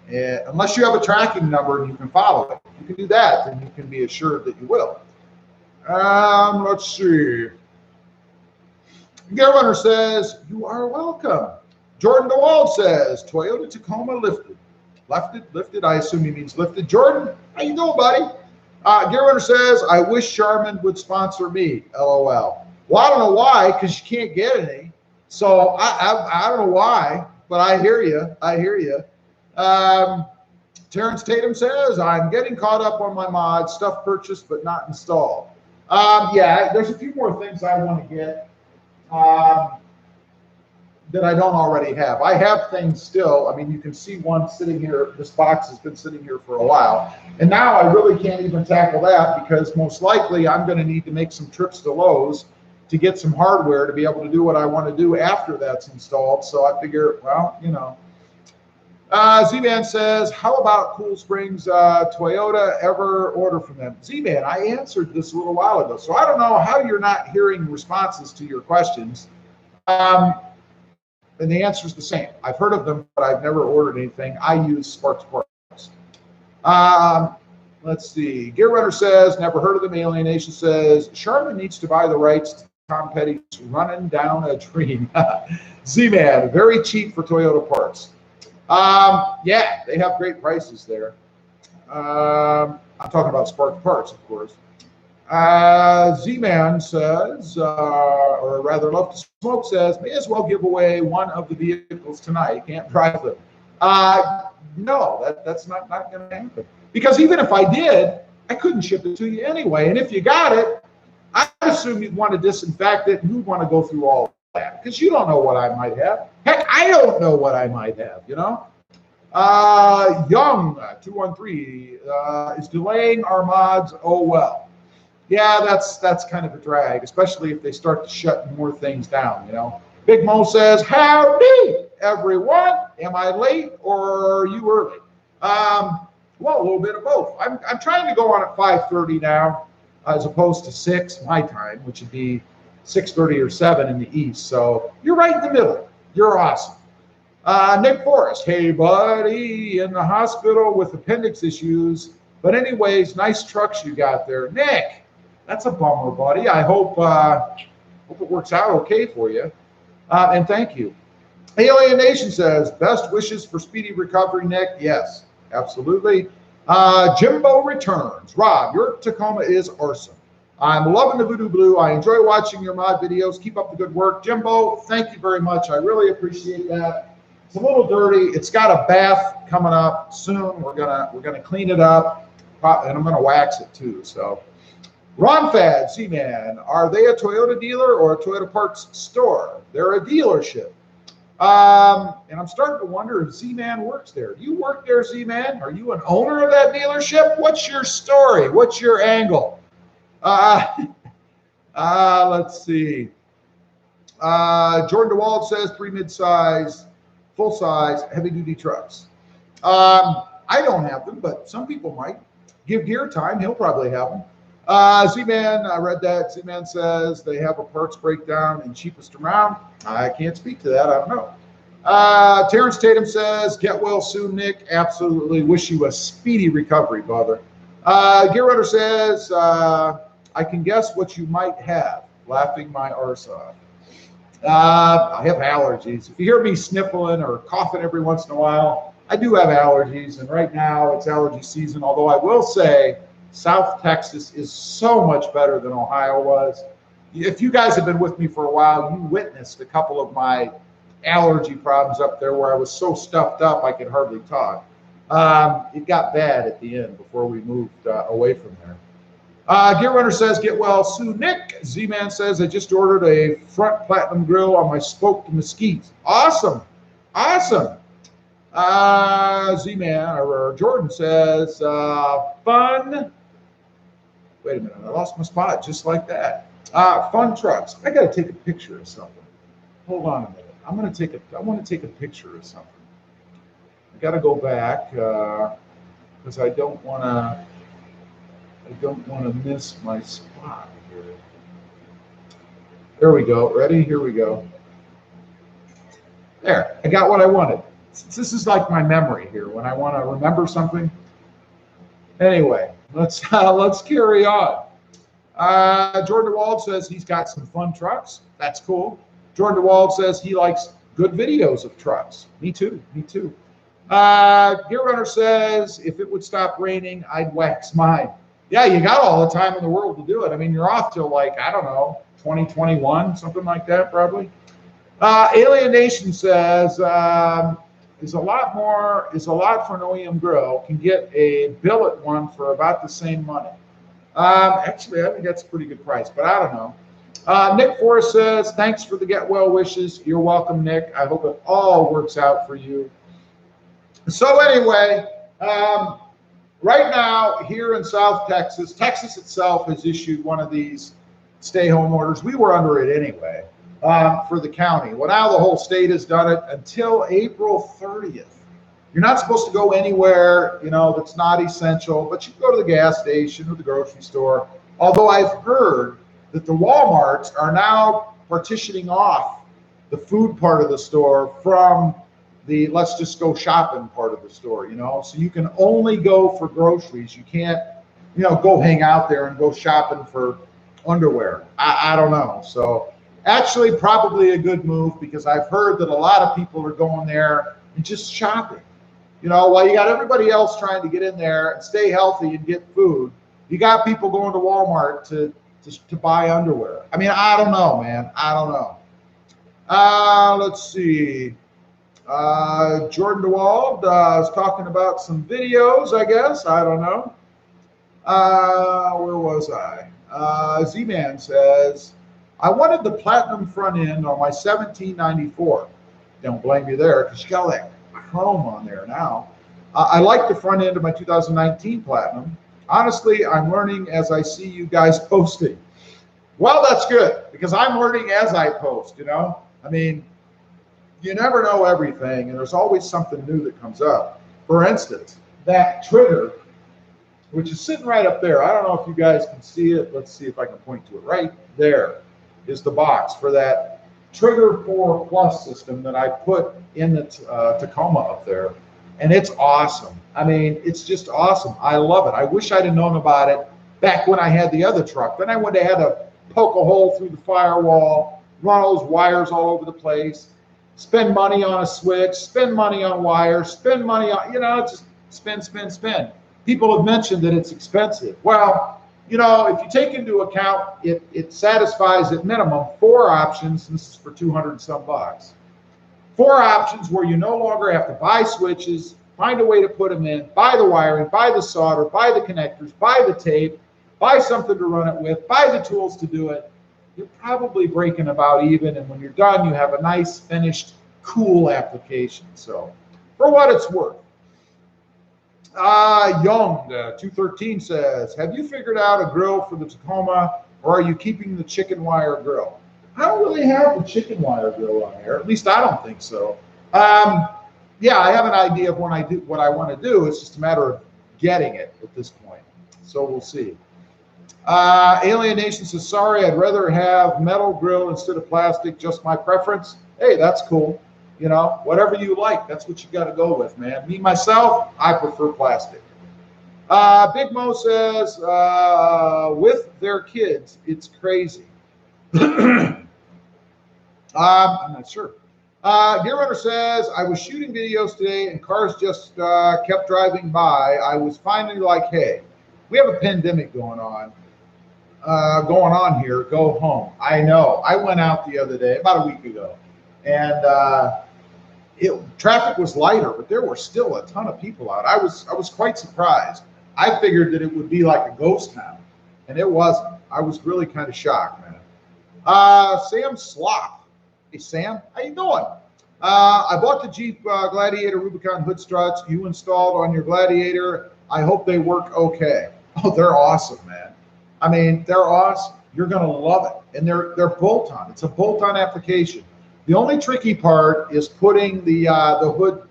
unless you have a tracking number and you can follow it. You can do that, and you can be assured that you will. Let's see. Gear Runner says, you are welcome. Jordan DeWald says, Toyota Tacoma lifted. Lifted, I assume he means lifted. Jordan, how you doing, buddy? Gear Runner says, I wish Charmin would sponsor me, LOL. Well, I don't know why, because you can't get any. So I don't know why. But I hear you. I hear you. Terrence Tatum says, I'm getting caught up on my mods, stuff purchased but not installed. Yeah, there's a few more things I want to get. that I don't already have. I have things still. I mean, you can see one sitting here. This box has been sitting here for a while. And now I really can't even tackle that because most likely I'm going to need to make some trips to Lowe's to get some hardware to be able to do what I want to do after that's installed. So I figure, well, you know. Z-Man says, how about Cool Springs Toyota? Ever order from them? Z-Man, I answered this a little while ago. So I don't know how you're not hearing responses to your questions. And the answer is the same. I've heard of them, but I've never ordered anything. I use Sparks Parts. Let's see. Gear Runner says, never heard of them. Alienation says, Sharman needs to buy the rights to Tom Petty's Running Down a Dream. Z-Man, very cheap for Toyota parts. Yeah, they have great prices there. I'm talking about Sparks Parts, of course. Z-Man says, or rather Love to Smoke says, may as well give away one of the vehicles tonight. Can't drive them. No, that's not going to happen. Because even if I did, I couldn't ship it to you anyway. And if you got it, I assume you'd want to disinfect it and you'd want to go through all that because you don't know what I might have. Heck, I don't know what I might have, you know? Young 213 is delaying our mods. Oh, well. Yeah, that's kind of a drag, especially if they start to shut more things down, you know? Big Mo says, howdy, everyone. Am I late or are you early? Well, a little bit of both. I'm trying to go on at 5:30 now, as opposed to 6 my time, which would be 6:30 or 7 in the East. So you're right in the middle. You're awesome. Nick Forrest, hey buddy, in the hospital with appendix issues. But anyways, nice trucks you got there. Nick, that's a bummer, buddy. I hope it works out okay for you. And thank you. Alienation says, best wishes for speedy recovery, Nick. Yes, absolutely. Jimbo returns. Rob, your Tacoma is awesome. I'm loving the Voodoo Blue. I enjoy watching your mod videos. Keep up the good work. Jimbo, thank you very much. I really appreciate that. It's a little dirty. It's got a bath coming up soon. We're gonna clean it up, and I'm gonna wax it too. So, Ron Fad, Z-Man, are they a Toyota dealer or a Toyota parts store? They're a dealership. And I'm starting to wonder if Z-Man works there. Do you work there, Z-Man? Are you an owner of that dealership? What's your story? What's your angle? Let's see. Jordan DeWald says 3 mid-size, full-size, heavy-duty trucks. I don't have them, but some people might. Give Gear time. He'll probably have them. Z-Man, I read that. Z-Man says they have a parts breakdown and cheapest around. I can't speak to that. I don't know. Terrence Tatum says, get well soon, Nick. Absolutely. Wish you a speedy recovery, brother. Gear Runner says, I can guess what you might have. Laughing my arse off. I have allergies. If you hear me sniffling or coughing every once in a while, I do have allergies. And right now it's allergy season, although I will say South Texas is so much better than Ohio was. If you guys have been with me for a while, you witnessed a couple of my allergy problems up there where I was so stuffed up I could hardly talk. It got bad at the end before we moved away from there. Gear Runner says, get well soon, Nick. Z-Man says, I just ordered a front platinum grill on my spoked mesquite. Awesome. Awesome. Z-Man, or Jordan says, fun. Wait a minute, I lost my spot just like that. Fun trucks. I got to take a picture of something. Hold on a minute. I want to take a picture of something. I got to go back because I don't want to miss my spot here. There we go. Ready? Here we go. There. I got what I wanted. This is like my memory here when I want to remember something. Anyway, let's carry on. Jordan DeWald says he's got some fun trucks. That's cool. Jordan DeWald says he likes good videos of trucks. Me too. Me too. Gear Runner says if it would stop raining, I'd wax mine. Yeah, you got all the time in the world to do it. I mean, you're off till like, I don't know, 2021, something like that, probably. Alien Nation says is a lot for an OEM grill. Can get a billet one for about the same money. Actually, I think that's a pretty good price, but I don't know. Nick Forrest says, thanks for the get well wishes. You're welcome, Nick. I hope it all works out for you. So anyway, right now here in South Texas, Texas itself has issued one of these stay-home orders. We were under it anyway for the county. Well, now the whole state has done it until April 30th. You're not supposed to go anywhere, you know, that's not essential, but you can go to the gas station or the grocery store. Although I've heard that the Walmarts are now partitioning off the food part of the store from the let's just go shopping part of the store, you know, so you can only go for groceries. You can't, you know, go hang out there and go shopping for underwear. I don't know. So actually probably a good move, because I've heard that a lot of people are going there and just shopping. You know, while you got everybody else trying to get in there and stay healthy and get food, you got people going to Walmart to buy underwear. I mean, I don't know, man. I don't know. Let's see. Jordan DeWald is talking about some videos, I guess. I don't know. Where was I? Z-Man says, I wanted the platinum front end on my 1794. Don't blame you there, because you got all that chrome on there now. I like the front end of my 2019 platinum. Honestly, I'm learning as I see you guys posting. Well, that's good, because I'm learning as I post, you know. I mean, you never know everything, and there's always something new that comes up. For instance, that trigger, which is sitting right up there. I don't know if you guys can see it. Let's see if I can point to it. Right there is the box for that Trigger 4 Plus system that I put in the Tacoma up there. And it's awesome. I mean, it's just awesome. I love it. I wish I'd have known about it back when I had the other truck. Then I would have had to poke a hole through the firewall, run all those wires all over the place, spend money on a switch, spend money on wires, spend money on, you know, just spend, spend, spend. People have mentioned that it's expensive. Well, you know, if you take into account it satisfies at minimum 4 options. This is for 200 and some bucks. 4 options where you no longer have to buy switches, find a way to put them in, buy the wiring, buy the solder, buy the connectors, buy the tape, buy something to run it with, buy the tools to do it. You're probably breaking about even, and when you're done, you have a nice finished, cool application. So, for what it's worth. Young 213 says, have you figured out a grill for the Tacoma, or are you keeping the chicken wire grill? I don't really have the chicken wire grill on here. At least I don't think so. Yeah, I have an idea of what I want to do. It's just a matter of getting it at this point. So we'll see. Alien Nation says, sorry, I'd rather have metal grill instead of plastic. Just my preference. Hey, that's cool. You know, whatever you like, that's what you got to go with, man. Me, myself, I prefer plastic. Big Mo says, with their kids, it's crazy. I'm not sure. Gear Runner says, I was shooting videos today and cars just kept driving by. I was finally like, hey, we have a pandemic going on here. Go home. I know. I went out the other day, about a week ago, and traffic was lighter, but there were still a ton of people out. I was quite surprised. I figured that it would be like a ghost town, and it wasn't. I was really kind of shocked, man. Sam Slop. Hey, Sam, how you doing? I bought the Jeep Gladiator Rubicon hood struts you installed on your Gladiator. I hope they work okay. Oh, they're awesome, man. I mean, they're awesome. You're going to love it. And they're bolt-on. It's a bolt-on application. The only tricky part is putting the hood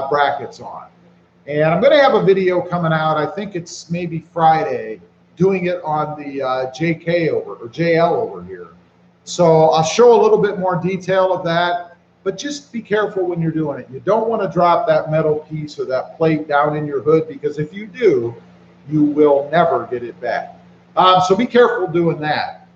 brackets on. And I'm going to have a video coming out. I think it's maybe Friday, doing it on the JL over here. So I'll show a little bit more detail of that, but just be careful when you're doing it. You don't want to drop that metal piece or that plate down in your hood, because if you do, you will never get it back. So be careful doing that.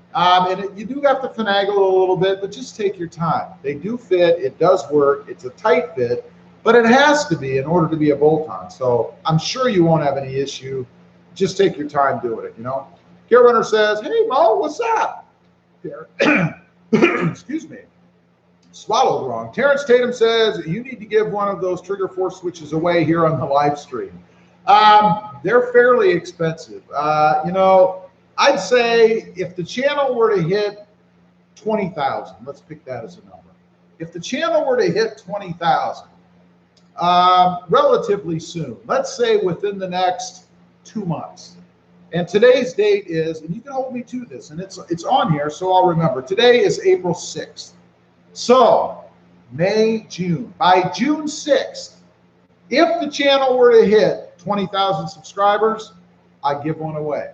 You do have to finagle a little bit, but just take your time. They do fit. It does work. It's a tight fit, but it has to be in order to be a bolt-on. So I'm sure you won't have any issue. Just take your time doing it, you know. Gear Runner says, hey, Mo, what's up? Excuse me. Swallowed wrong. Terrence Tatum says, you need to give one of those Trigger 4 switches away here on the live stream. They're fairly expensive. You know, I'd say if the channel were to hit 20,000, let's pick that as a number. If the channel were to hit 20,000 relatively soon, let's say within the next 2 months, and today's date is, and you can hold me to this, and it's on here, so I'll remember. Today is April 6th. So May, June. By June 6th, if the channel were to hit 20,000 subscribers, I give one away.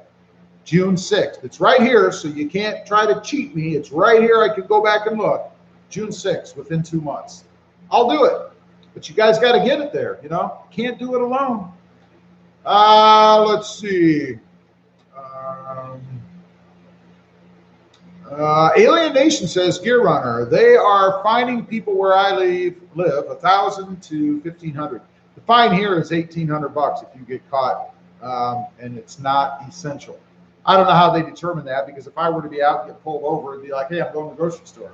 June 6th. It's right here, so you can't try to cheat me. It's right here. I can go back and look. June 6th, within 2 months. I'll do it. But you guys got to get it there, you know. Can't do it alone. Let's see. Alien Nation says, Gear Runner, they are fining people where I live $1,000 to $1,500. The fine here is $1,800 if you get caught, and it's not essential. I don't know how they determine that, because if I were to be out and get pulled over and be like, hey, I'm going to the grocery store,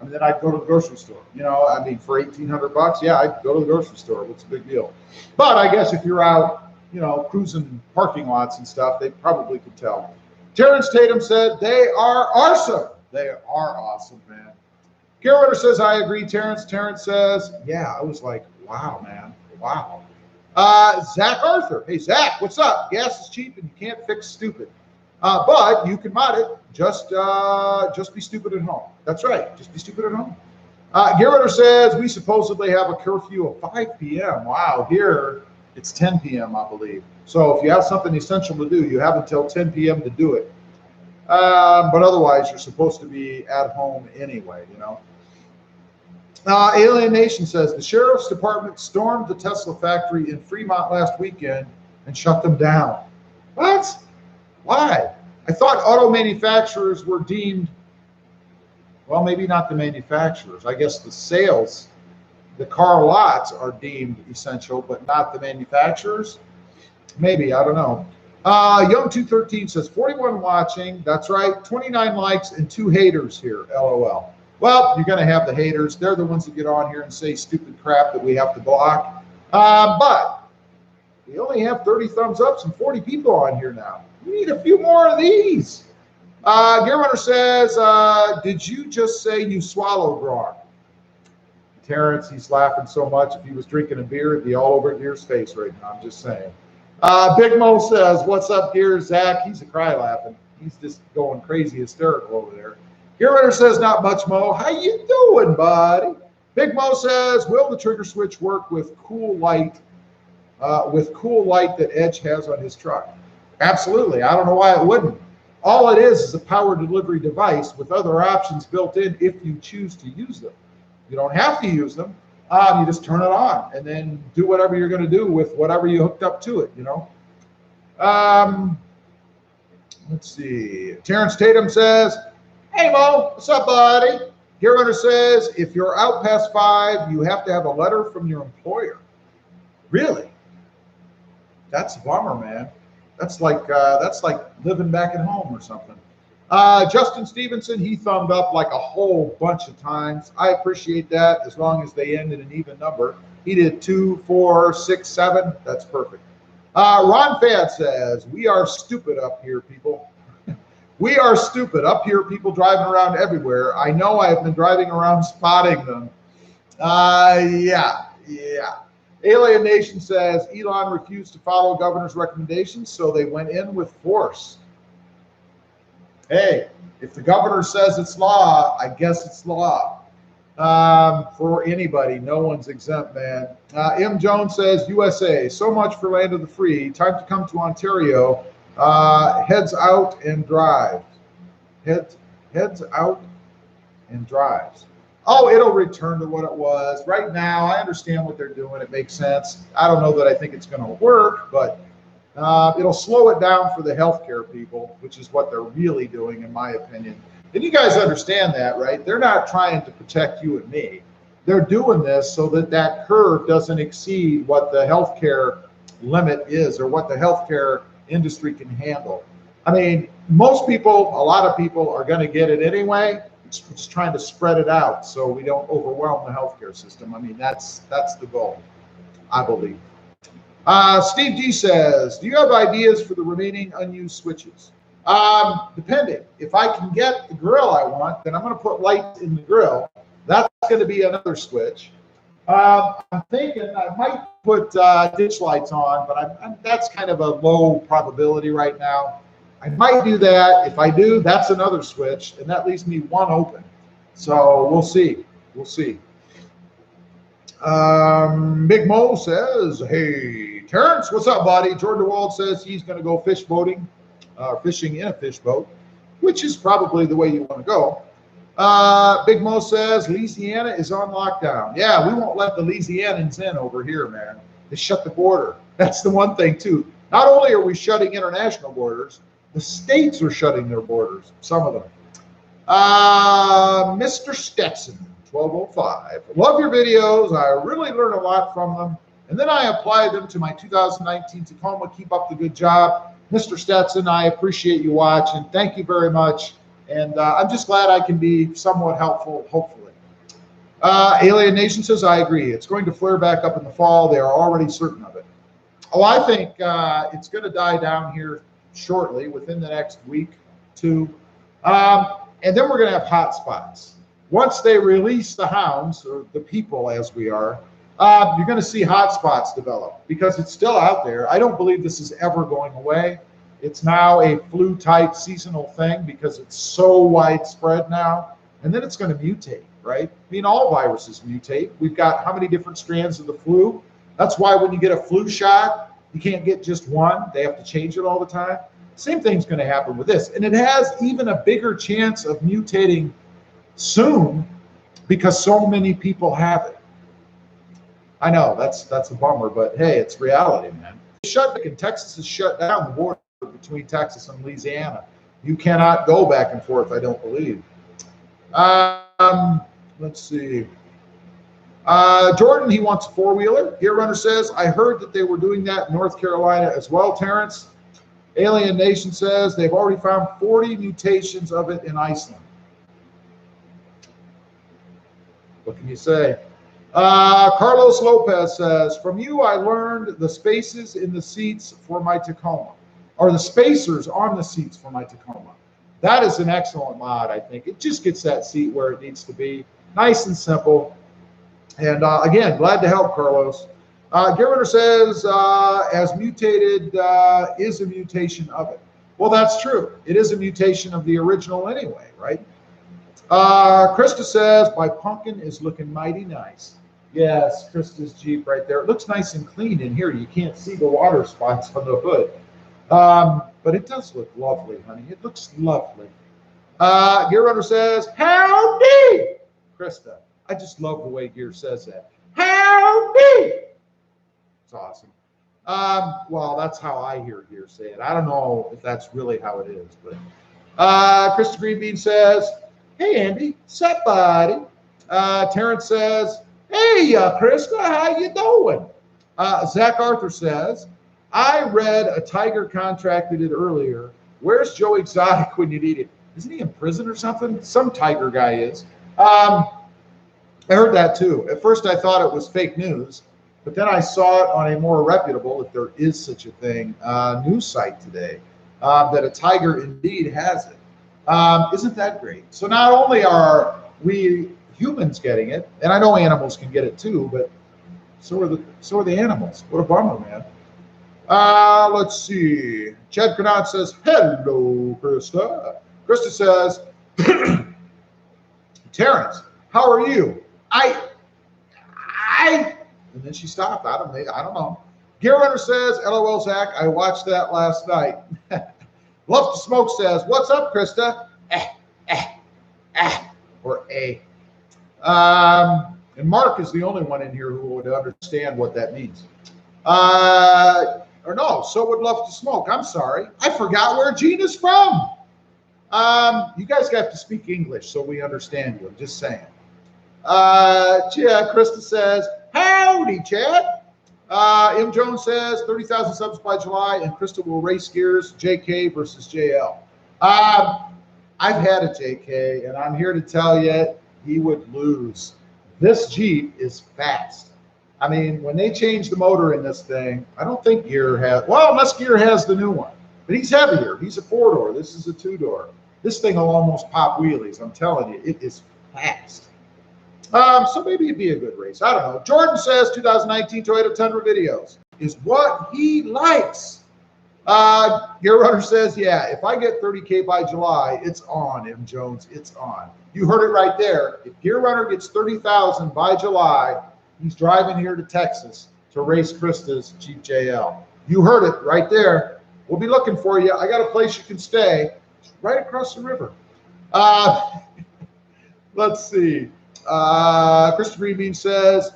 I mean, then I'd go to the grocery store. You know, I mean, for $1,800, yeah, I'd go to the grocery store. What's the big deal? But I guess if you're out, you know, cruising parking lots and stuff, they probably could tell. Terrence Tatum said, they are awesome. They are awesome, man. Carolina says, I agree, Terrence. Terrence says, yeah, I was like, wow, man, wow. Zach Arthur. Hey, Zach, what's up? Gas is cheap and you can't fix stupid. But you can mod it. Just be stupid at home. That's right. Just be stupid at home. Carolina says, we supposedly have a curfew of 5 p.m. Wow, here it's 10 p.m., I believe. So if you have something essential to do, you have until 10 p.m. to do it. But otherwise, you're supposed to be at home anyway, you know. Alien Nation says, the Sheriff's Department stormed the Tesla factory in Fremont last weekend and shut them down. What? Why? I thought auto manufacturers were deemed, well, maybe not the manufacturers. I guess the sales, the car lots are deemed essential, but not the manufacturers. Maybe, I don't know. Young213 says, 41 watching. That's right. 29 likes and 2 haters here. LOL. Well, you're going to have the haters. They're the ones that get on here and say stupid crap that we have to block. But we only have 30 thumbs ups and 40 people on here now. We need a few more of these. Gear Runner says, did you just say you swallowed wrong? Terrence, he's laughing so much. If he was drinking a beer, it'd be all over Gear's face right now. I'm just saying. Big Mo says, what's up, Gear? Zach, he's a cry laughing. He's just going crazy hysterical over there. Gear Runner says, not much, Mo. How you doing, buddy? Big Mo says, will the trigger switch work with cool light that Edge has on his truck? Absolutely. I don't know why it wouldn't. All it is a power delivery device with other options built in if you choose to use them. You don't have to use them. You just turn it on and then do whatever you're going to do with whatever you hooked up to it, you know. Let's see. Terrence Tatum says, hey, Mo, what's up, buddy? Gear Runner says, if you're out past 5, you have to have a letter from your employer. Really? That's a bummer, man. That's like living back at home or something. Justin Stevenson, he thumbed up like a whole bunch of times. I appreciate that as long as they end in an even number. He did 2, 4, 6, 7. That's perfect. Ron Fad says, we are stupid up here, people. We are stupid up here, people driving around everywhere. I know I have been driving around spotting them. Yeah. Alien Nation says, Elon refused to follow governor's recommendations, so they went in with force. Hey, if the governor says it's law, I guess it's law. For anybody, no one's exempt, man. M. Jones says, USA, so much for land of the free. Time to come to Ontario. Heads out and drive. Heads out and drives. Oh, it'll return to what it was. Right now, I understand what they're doing. It makes sense. I don't know that I think it's going to work, but it'll slow it down for the healthcare people, which is what they're really doing, in my opinion. And you guys understand that, right? They're not trying to protect you and me. They're doing this so that that curve doesn't exceed what the healthcare limit is or what the healthcare industry can handle. I mean, most people, a lot of people are going to get it anyway. It's just trying to spread it out so we don't overwhelm the healthcare system. I mean, that's the goal, I believe. Steve G says, do you have ideas for the remaining unused switches? Depending. If I can get the grill I want, then I'm going to put lights in the grill. That's going to be another switch. I'm thinking I might put ditch lights on, but that's kind of a low probability right now. I might do that. If I do, that's another switch, and that leaves me one open. So we'll see. We'll see. Big Mo says, hey, Terrence, what's up, buddy? Jordan DeWald says he's going to go fish boating, fishing in a fish boat, which is probably the way you want to go. Big Mo says Louisiana is on lockdown. Yeah, we won't let the Louisianans in over here, man. They shut the border. That's the one thing, too. Not only are we shutting international borders, the states are shutting their borders, some of them. Mr. Stetson, 1205. Love your videos. I really learn a lot from them. And then I apply them to my 2019 Tacoma. Keep up the good job. Mr. Stetson, I appreciate you watching. Thank you very much. And I'm just glad I can be somewhat helpful, hopefully. Alien Nation says, I agree. It's going to flare back up in the fall. They are already certain of it. Oh, I think it's going to die down here shortly, within the next week, 2. And then we're going to have hot spots. Once they release the hounds, or the people as we are, you're going to see hot spots develop because it's still out there. I don't believe this is ever going away. It's now a flu-type seasonal thing because it's so widespread now. And then it's going to mutate, right? I mean, all viruses mutate. We've got how many different strands of the flu? That's why when you get a flu shot, you can't get just one. They have to change it all the time. Same thing's going to happen with this. And it has even a bigger chance of mutating soon because so many people have it. I know that's a bummer, but hey, it's reality, man. Texas has shut down the border between Texas and Louisiana. You cannot go back and forth, I don't believe. Let's see. Jordan, he wants a 4-wheeler. Gear Runner says, I heard that they were doing that in North Carolina as well, Terrence. Alien Nation says they've already found 40 mutations of it in Iceland. What can you say? Carlos Lopez says, from you I learned the spaces in the seats for my Tacoma, or the spacers on the seats for my Tacoma. That is an excellent mod, I think. It just gets that seat where it needs to be. Nice and simple. And again, glad to help, Carlos. Gerriter says, as mutated is a mutation of it. Well, that's true. It is a mutation of the original anyway, right? Krista says, my pumpkin is looking mighty nice. Yes, Krista's Jeep right there. It looks nice and clean in here. You can't see the water spots on the hood. But it does look lovely, honey. It looks lovely. Gear Runner says, howdy! Krista, I just love the way Gear says that. Howdy! It's awesome. Well, that's how I hear Gear say it. I don't know if that's really how it is, but Krista Greenbean says, hey, Andy, sup, buddy? Terrence says, hey, Krista, how you doing? Zach Arthur says, I read a Tiger contracted it earlier. Where's Joe Exotic when you need it? Isn't he in prison or something? Some Tiger guy is. I heard that too. At first I thought it was fake news, but then I saw it on a more reputable, if there is such a thing, news site today, that a Tiger indeed has it. Isn't that great? So not only are we humans getting it, and I know animals can get it too, but so are the animals. What a bummer, man. Let's see. Chad Cronat says, hello, Krista. Krista says, Terrence, how are you? And then she stopped. I don't know. Gear Runner says, LOL, Zach, I watched that last night. Love to Smoke says, what's up, Krista? Or A. And Mark is the only one in here who would understand what that means. Or no, so would Love to Smoke. I'm sorry. I forgot where Gene is from. You guys have to speak English so we understand you. I'm just saying. Krista says, howdy, Chad. M. Jones says, 30,000 subs by July, and Krista will race gears, JK versus JL. I've had a JK, and I'm here to tell you, he would lose. This Jeep is fast. I mean, when they changed the motor in this thing, I don't think Gear has, well, unless Gear has the new one. But he's heavier. He's a 4-door. This is a 2-door. This thing will almost pop wheelies. I'm telling you, it is fast. So maybe it'd be a good race. I don't know. Jordan says 2019 Toyota Tundra videos is what he likes. Gear Runner says, yeah, if I get 30K by July, it's on, M. Jones. It's on. You heard it right there. If Gear Runner gets 30,000 by July, he's driving here to Texas to race Krista's Jeep JL. You heard it right there. We'll be looking for you. I got a place you can stay. It's right across the river. Let's see. Christopher Greenbean says,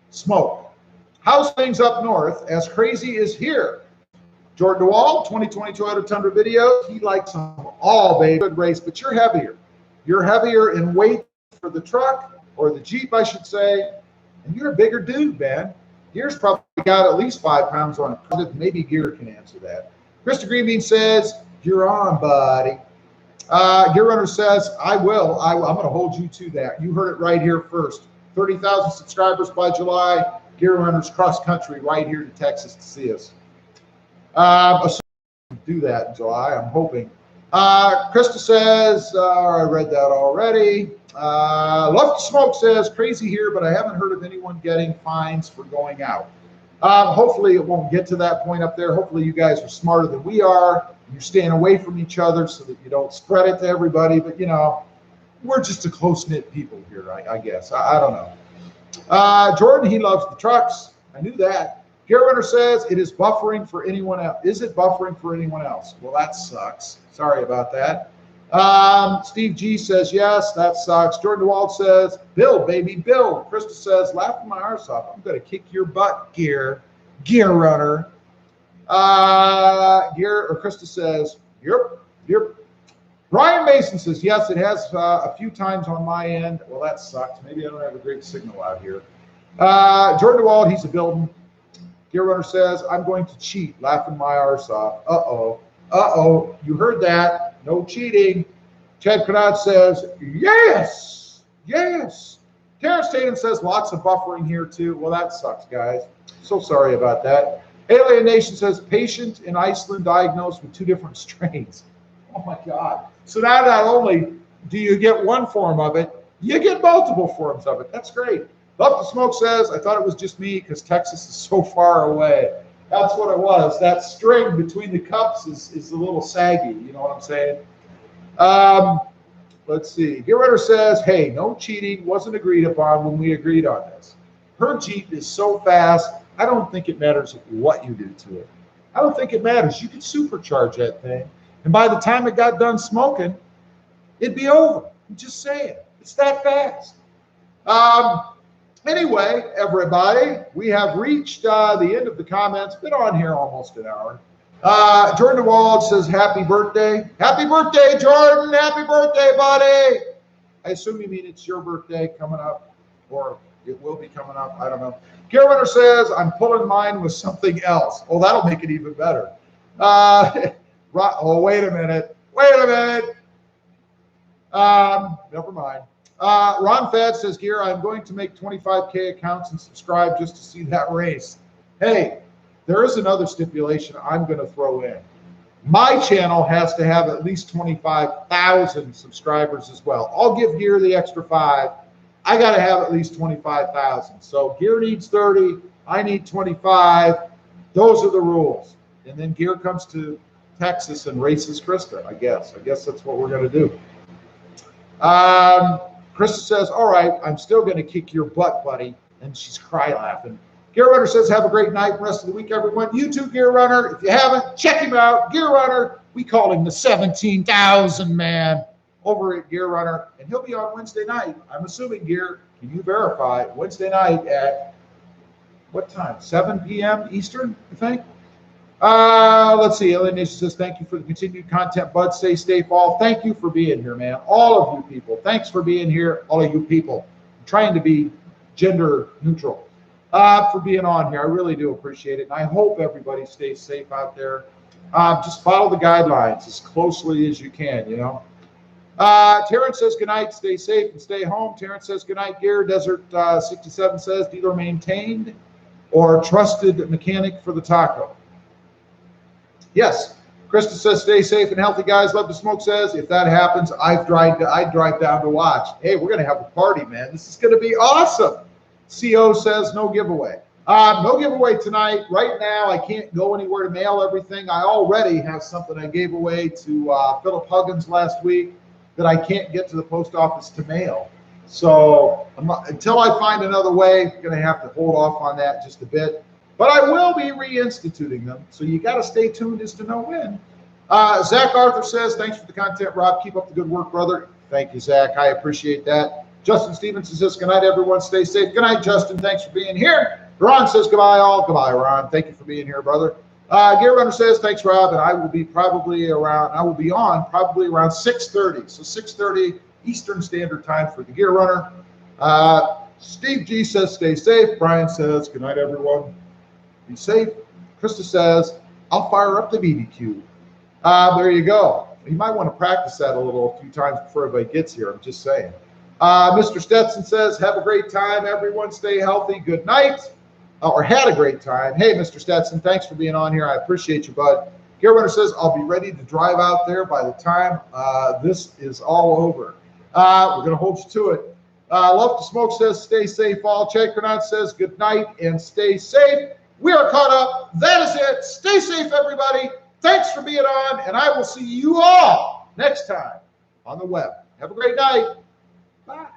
smoke. How's things up north? As crazy as here. Jordan DeWall, 2020 Toyota Tundra videos. He likes them all, baby. Good race, but you're heavier. You're heavier in weight for the truck, or the Jeep, I should say, and you're a bigger dude, man. Gear's probably got at least 5 pounds on it. Maybe Gear can answer that. Krista Greenbean says, you're on, buddy. Gear Runner says, I will. I'm going to hold you to that. You heard it right here first. 30,000 subscribers by July. Gear Runner's cross country right here to Texas to see us. Assuming we do that in July, I'm hoping. Krista says, I read that already. Love to Smoke says, crazy here, but I haven't heard of anyone getting fines for going out. Hopefully it won't get to that point up there. Hopefully you guys are smarter than we are. You're staying away from each other so that you don't spread it to everybody. But, you know, we're just a close-knit people here, I guess. I don't know. Jordan, he loves the trucks. I knew that. Gear Runner says it is buffering for anyone else. Is it buffering for anyone else? Well, that sucks. Sorry about that. Steve G says, yes, that sucks. Jordan DeWalt says, Bill, baby, Bill. Krista says, laughing my arse off. I'm going to kick your butt, Gear Runner. Krista says, yep. Brian Mason says, yes, it has a few times on my end. Well, that sucks. Maybe I don't have a great signal out here. Jordan DeWalt, he's a building. Gear Runner says, I'm going to cheat, laughing my arse off. Uh-oh. You heard that. No cheating. Ted Canard says, yes. Terrence Tatum says, lots of buffering here, too. Well, that sucks, guys. So sorry about that. Alien Nation says, patient in Iceland diagnosed with 2 different strains. Oh, my God. So now not only do you get one form of it, you get multiple forms of it. That's great. Love to Smoke says, I thought it was just me because Texas is so far away. That's what it was. That string between the cups is a little saggy. You know what I'm saying? Let's see. Gear Runner says, hey, no cheating wasn't agreed upon when we agreed on this. Her Jeep is so fast, I don't think it matters what you do to it. I don't think it matters. You could supercharge that thing, and by the time it got done smoking, it'd be over. I'm just saying. It's that fast. Anyway, everybody, we have reached the end of the comments. Been on here almost an hour. Jordan DeWald says, happy birthday. Happy birthday, Jordan. Happy birthday, buddy. I assume you mean it's your birthday coming up, or it will be coming up. I don't know. Gear Runner says, I'm pulling mine with something else. Oh, that'll make it even better. Oh, wait a minute. Never mind. Ron Fad says, Gear, I'm going to make 25K accounts and subscribe just to see that race. Hey, there is another stipulation I'm going to throw in. My channel has to have at least 25,000 subscribers as well. I'll give Gear the extra 5. I got to have at least 25,000. So Gear needs 30. I need 25. Those are the rules. And then Gear comes to Texas and races Krista, I guess. I guess that's what we're going to do. Krista says, all right, I'm still going to kick your butt, buddy. And she's cry laughing. Gear Runner says, have a great night and rest of the week, everyone. You too, Gear Runner. If you haven't, check him out. Gear Runner. We call him the 17,000 man over at Gear Runner. And he'll be on Wednesday night. I'm assuming, Gear, can you verify? Wednesday night at what time? 7 p.m. Eastern, I think? Let's see. Alien Nation says, thank you for the continued content, bud. Stay safe, all. Thank you for being here, man. All of you people. Thanks for being here, all of you people. I'm trying to be gender neutral for being on here. I really do appreciate it. And I hope everybody stays safe out there. Just follow the guidelines as closely as you can, you know. Terrence says, good night. Stay safe and stay home. Terrence says, good night, Gear. Desert 67 says, dealer maintained or trusted mechanic for the Taco. Yes. Krista says, stay safe and healthy, guys. Love the smoke says, if that happens, I'd drive down to watch. Hey, we're going to have a party, man. This is going to be awesome. CO says, no giveaway. No giveaway tonight. Right now, I can't go anywhere to mail everything. I already have something I gave away to Philip Huggins last week that I can't get to the post office to mail. So until I find another way, I'm going to have to hold off on that just a bit. But I will be reinstituting them, so you got to stay tuned as to know when. Zach Arthur says, thanks for the content, Rob. Keep up the good work, brother. Thank you, Zach. I appreciate that. Justin Stevenson says, good night, everyone. Stay safe. Good night, Justin. Thanks for being here. Ron says, goodbye, all. Goodbye, Ron. Thank you for being here, brother. Gear Runner says, thanks, Rob. And I will be on probably around 6:30. So 6:30 Eastern Standard Time for the Gear Runner. Steve G says, stay safe. Brian says, good night, everyone. Be safe. Krista says, I'll fire up the BBQ. There you go. You might want to practice that a few times before everybody gets here. I'm just saying. Mr. Stetson says, have a great time, everyone. Stay healthy. Good night. Or had a great time. Hey, Mr. Stetson, thanks for being on here. I appreciate you, bud. Gear Runner says, I'll be ready to drive out there by the time this is all over. We're going to hold you to it. Love to Smoke says, stay safe all. Jake Granat says, good night and stay safe. We are caught up. That is it. Stay safe, everybody. Thanks for being on, and I will see you all next time on the web. Have a great night. Bye.